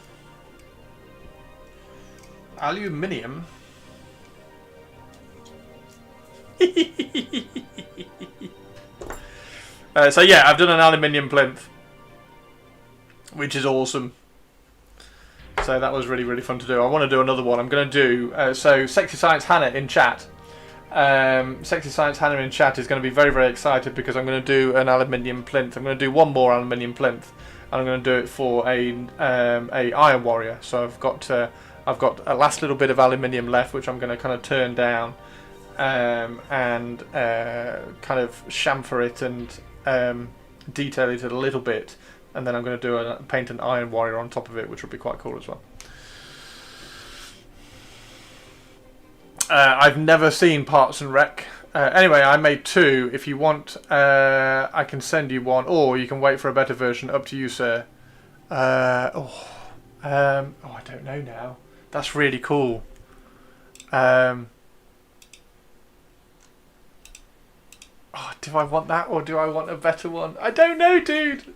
So yeah, I've done an aluminium plinth, which is awesome. So that was really fun to do. I want to do another one. I'm going to do so. Sexy Science Hannah in chat. Sexy Science Hannah in chat is going to be very excited, because I'm going to do an aluminium plinth. I'm going to do one more aluminium plinth, and I'm going to do it for a Iron Warrior. So I've got a last little bit of aluminium left, which I'm going to kind of turn down and kind of chamfer it and detail it a little bit, and then I'm going to paint an Iron Warrior on top of it, which would be quite cool as well. I've never seen Parts and Rec. Anyway, I made 2. If you want, I can send you one, or you can wait for a better version. Up to you, sir. I don't know now. That's really cool. Do I want that, or do I want a better one? I don't know, dude.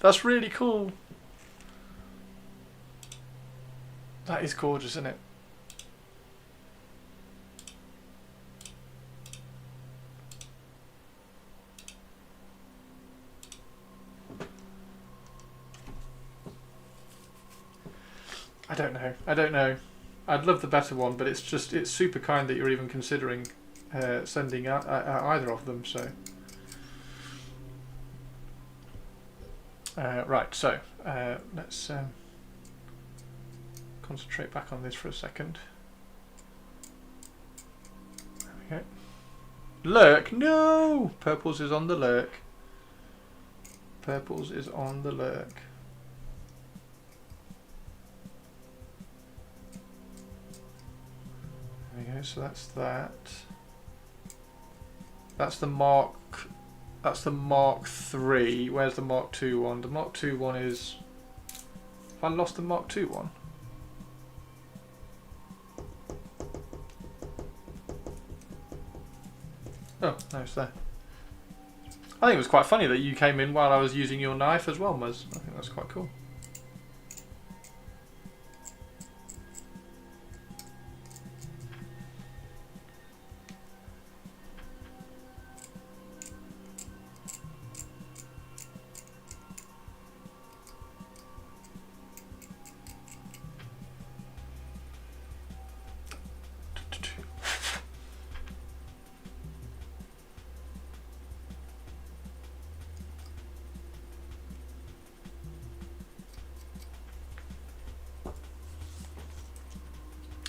That's really cool. That is gorgeous, isn't it? I don't know. I'd love the better one, but it's super kind that you're even considering sending either of them. So right, so let's concentrate back on this for a second. There we go. Lurk, no! Purples is on the lurk. Purples is on the lurk. There we go, so that's that. That's the Mark That's the Mark III. Where's the Mark II one? The Mark II one is... Have I lost the Mark II one? Oh, no, it's there. I think it was quite funny that you came in while I was using your knife as well, Muzz. I think that's quite cool.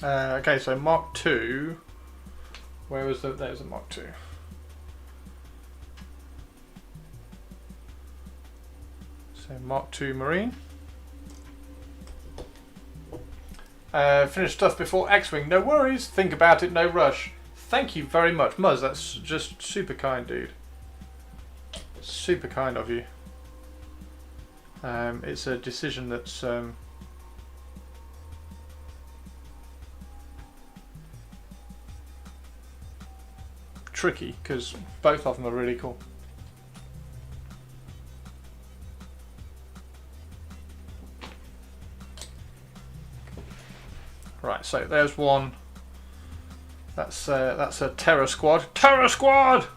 Okay, so Mark II. Where was the? There's a Mark II. So Mark II Marine. Finished stuff before X-Wing. No worries. Think about it. No rush. Thank you very much, Muzz. That's just super kind, dude. Super kind of you. It's a decision that's. Tricky because both of them are really cool. Right, so there's one. That's a Terror Squad. Terror Squad.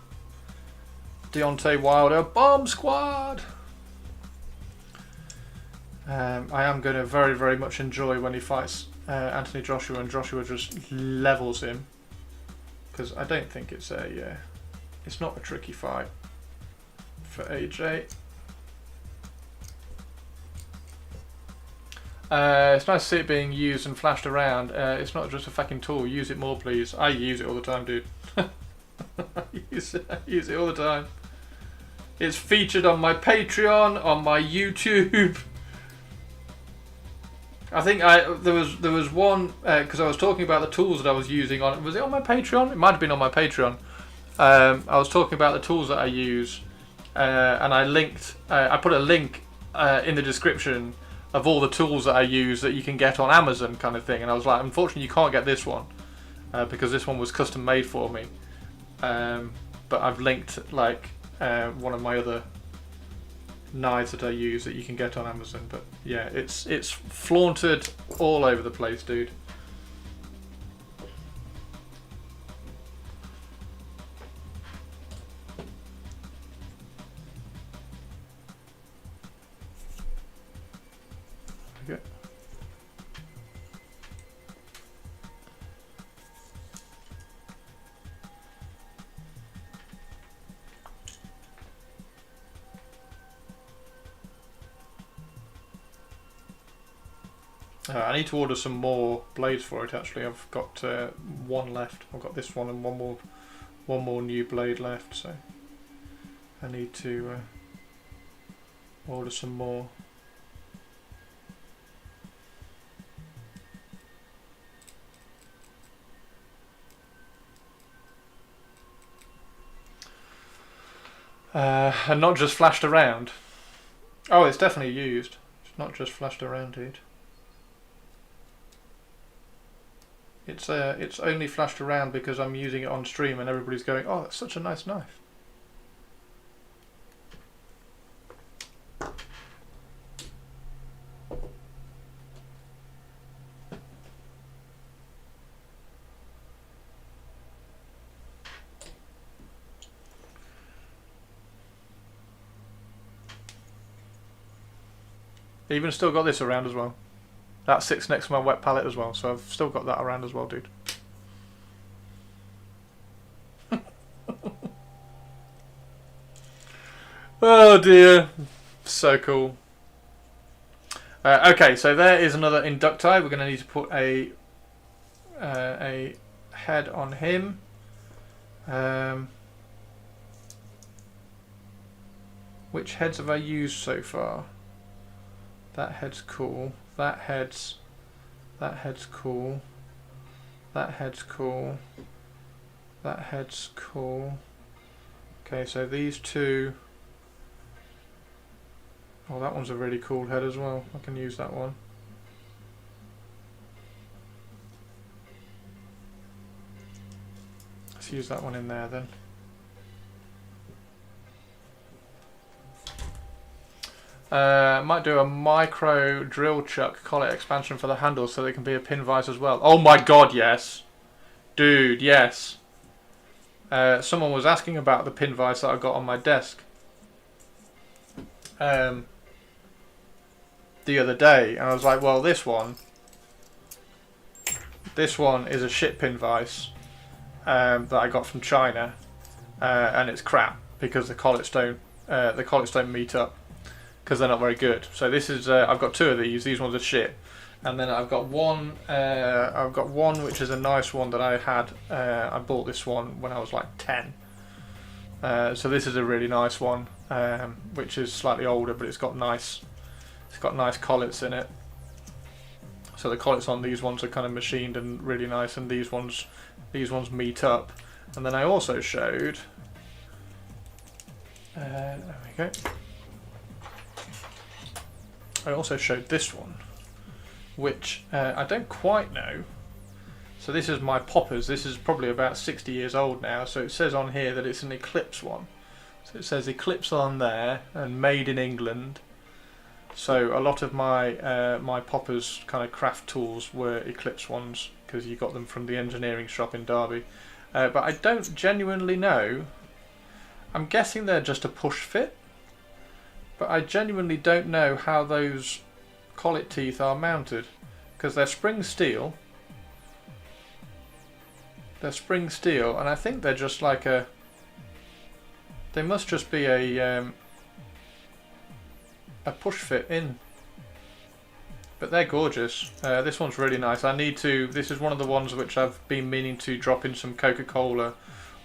Deontay Wilder Bomb Squad. I am going to very, very much enjoy when he fights Anthony Joshua and Joshua just levels him. Because I don't think it's it's not a tricky fight for AJ. It's nice to see it being used and flashed around. It's not just a fucking tool. Use it more, please. I use it all the time, dude. I use it all the time. It's featured on my Patreon, on my YouTube. I think there was one because I was talking about the tools that I was using on. Was it on my Patreon? It might have been on my Patreon. I was talking about the tools that I use, and I linked. I put a link in the description of all the tools that I use that you can get on Amazon, kind of thing. And I was like, unfortunately, you can't get this one because this one was custom made for me. But I've linked like one of my other knives that I use that you can get on Amazon. But yeah, it's flaunted all over the place, dude. Okay. I need to order some more blades for it. Actually, I've got one left. I've got this one and one more new blade left. So I need to order some more. And not just flashed around. Oh, it's definitely used. It's not just flashed around, dude. It's only flashed around because I'm using it on stream and everybody's going, oh, that's such a nice knife. Even still got this around as well. That sits next to my wet palette as well, so I've still got that around as well, dude. Oh dear, so cool. Okay, so there is another Inducti. We're going to need to put a head on him. Which heads have I used so far? That head's cool. That head's cool. That head's cool. That head's cool. Okay, so these two. Oh, that one's a really cool head as well. I can use that one. Let's use that one in there then. Might do a micro drill chuck collet expansion for the handles so they can be a pin vise as well. Oh my god, yes. Dude, yes. Someone was asking about the pin vise that I got on my desk the other day, and I was like, well, this one is a shit pin vise that I got from China, and it's crap because the collets don't meet up because they're not very good. So this is I've got two of these. These ones are shit, and then I've got one which is a nice one that I had. I bought this one when I was like 10. So this is a really nice one, which is slightly older, but it's got nice collets in it. So the collets on these ones are kind of machined and really nice, and these ones meet up. And then I also showed. There we go. I also showed this one, which I don't quite know. So this is my poppers. This is probably about 60 years old now. So it says on here that it's an Eclipse one. So it says Eclipse on there and made in England. So a lot of my my poppers kind of craft tools were Eclipse ones because you got them from the engineering shop in Derby. But I don't genuinely know. I'm guessing they're just a push fit. But I genuinely don't know how those collet teeth are mounted because they're spring steel. They're spring steel, and I think they're just like a. They must just be a push fit in. But they're gorgeous. This one's really nice. I need to. This is one of the ones which I've been meaning to drop in some Coca-Cola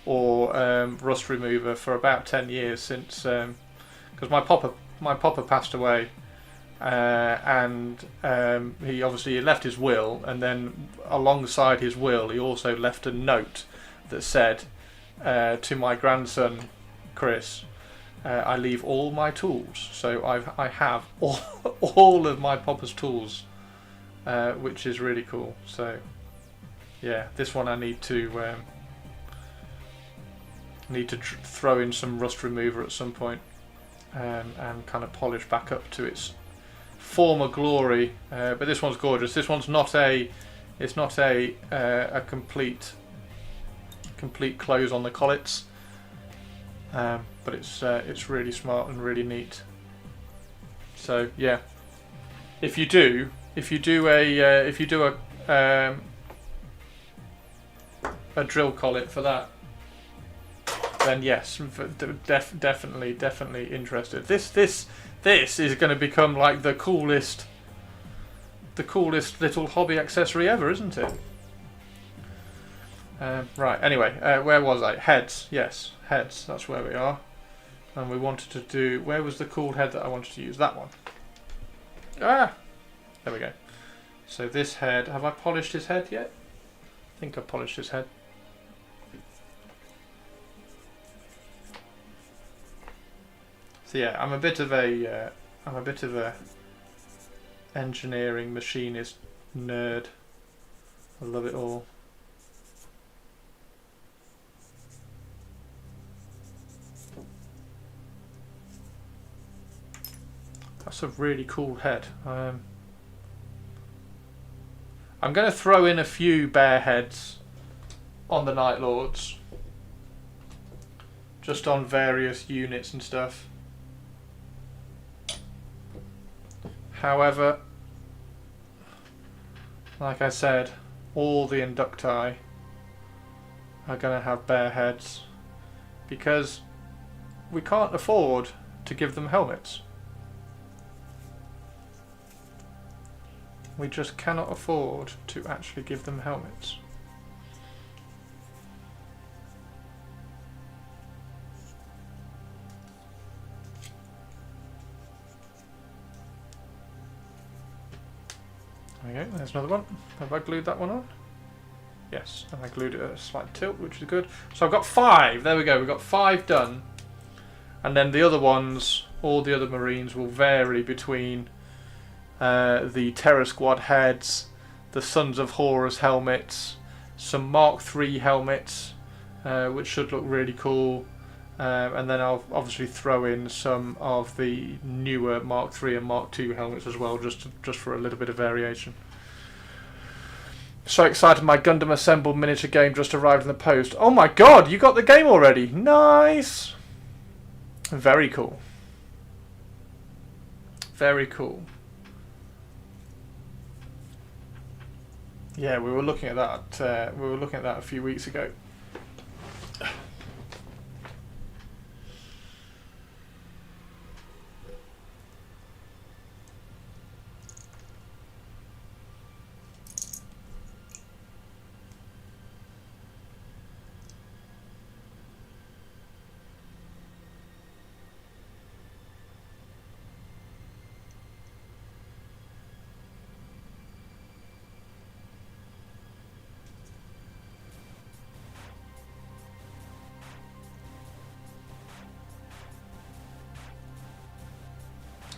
or rust remover for about 10 years since. Because my popper passed away, and he obviously left his will, and then alongside his will he also left a note that said to my grandson Chris, I leave all my tools. So I have all of my popper's tools, which is really cool. So yeah, this one I need to throw in some rust remover at some point. And kind of polish back up to its former glory, but this one's gorgeous. This one's not a complete close on the collets, but it's really smart and really neat. So yeah, if you do a drill collet for that, then yes, definitely interested. This is going to become like the coolest little hobby accessory ever, isn't it? Right. Anyway, where was I? Heads. Yes, heads. That's where we are. And we wanted to do. Where was the cool head that I wanted to use? That one. Ah, there we go. So this head. Have I polished his head yet? I think I polished his head. So yeah, I'm a bit of a engineering machinist nerd. I love it all. That's a really cool head. I'm going to throw in a few bear heads on the Night Lords, just on various units and stuff. However, like I said, all the inducti are going to have bear heads because we can't afford to give them helmets. We just cannot afford to actually give them helmets. There we go, there's another one. Have I glued that one on? Yes, and I glued it at a slight tilt, which is good. So I've got 5. There we go. We've got 5 done. And then the other ones, all the other Marines will vary between the Terror Squad heads, the Sons of Horus helmets, some Mark III helmets, which should look really cool. And then I'll obviously throw in some of the newer Mark III and Mark II helmets as well, just for a little bit of variation. So excited, my Gundam Assembled miniature game just arrived in the post. Oh my god, you got the game already! Nice! Very cool. Very cool. Yeah, we were looking at that. We were looking at that a few weeks ago.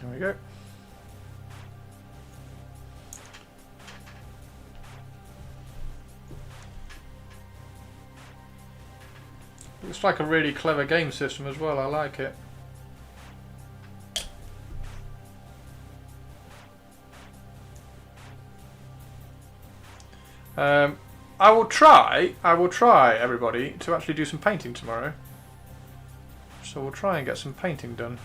There we go. Looks like a really clever game system as well. I like it. I will try, everybody, to actually do some painting tomorrow. So we'll try and get some painting done.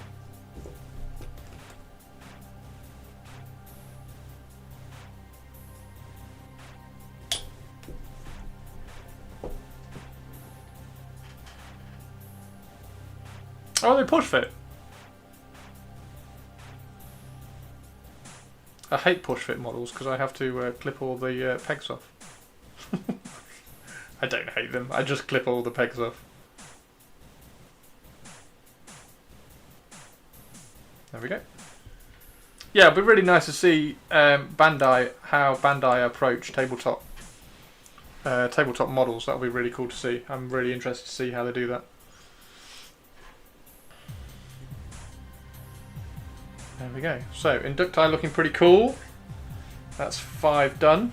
Oh, they push fit. I hate push fit models because I have to clip all the pegs off. I don't hate them, I just clip all the pegs off. There we go. Yeah, it'd be really nice to see Bandai, how Bandai approach tabletop models. That would be really cool to see. I'm really interested to see how they do that. There we go. So, Inducti looking pretty cool. That's 5 done.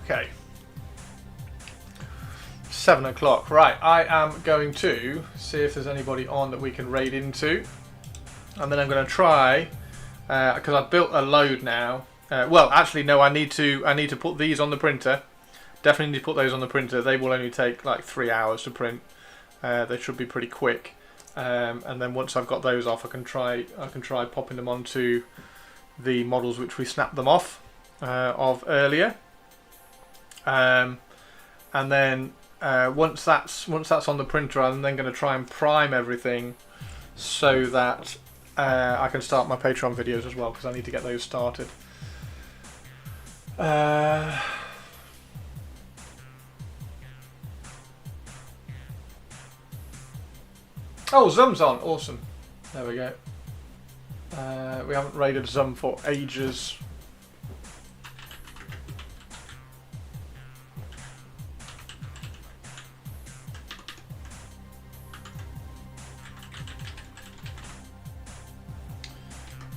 Okay. 7 o'clock. Right, I am going to see if there's anybody on that we can raid into. And then I'm going to try, because I've built a load now. Well, actually, no, I need to put these on the printer. Definitely need to put those on the printer. They will only take like 3 hours to print. They should be pretty quick. And then once I've got those off, I can try popping them onto the models which we snapped them off of earlier. And then once that's on the printer, I'm then going to try and prime everything so that I can start my Patreon videos as well, because I need to get those started. Oh, Zum's on. Awesome. There we go. We haven't raided Zum for ages.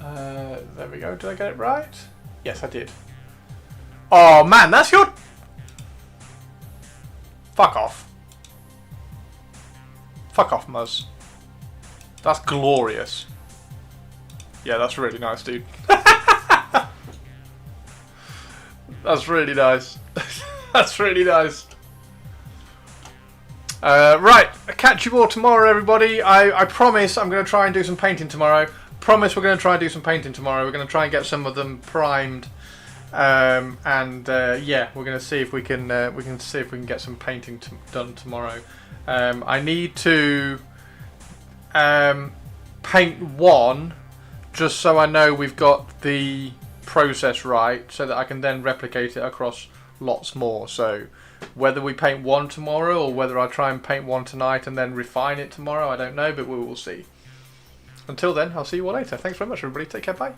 There we go. Did I get it right? Yes, I did. Oh, man, that's your... Fuck off. Fuck off, Muzz. That's glorious. Yeah, that's really nice, dude. That's really nice. That's really nice. Right, I'll catch you all tomorrow, everybody. I promise I'm going to try and do some painting tomorrow. Promise we're going to try and do some painting tomorrow. We're going to try and get some of them primed. Yeah, we're going to see if we can get some painting done tomorrow. I need to paint one just so I know we've got the process right, so that I can then replicate it across lots more. So whether we paint one tomorrow or whether I try and paint one tonight and then refine it tomorrow, I don't know, but we will see. until then, I'll see you all later. Thanks very much, everybody. Take care. Bye.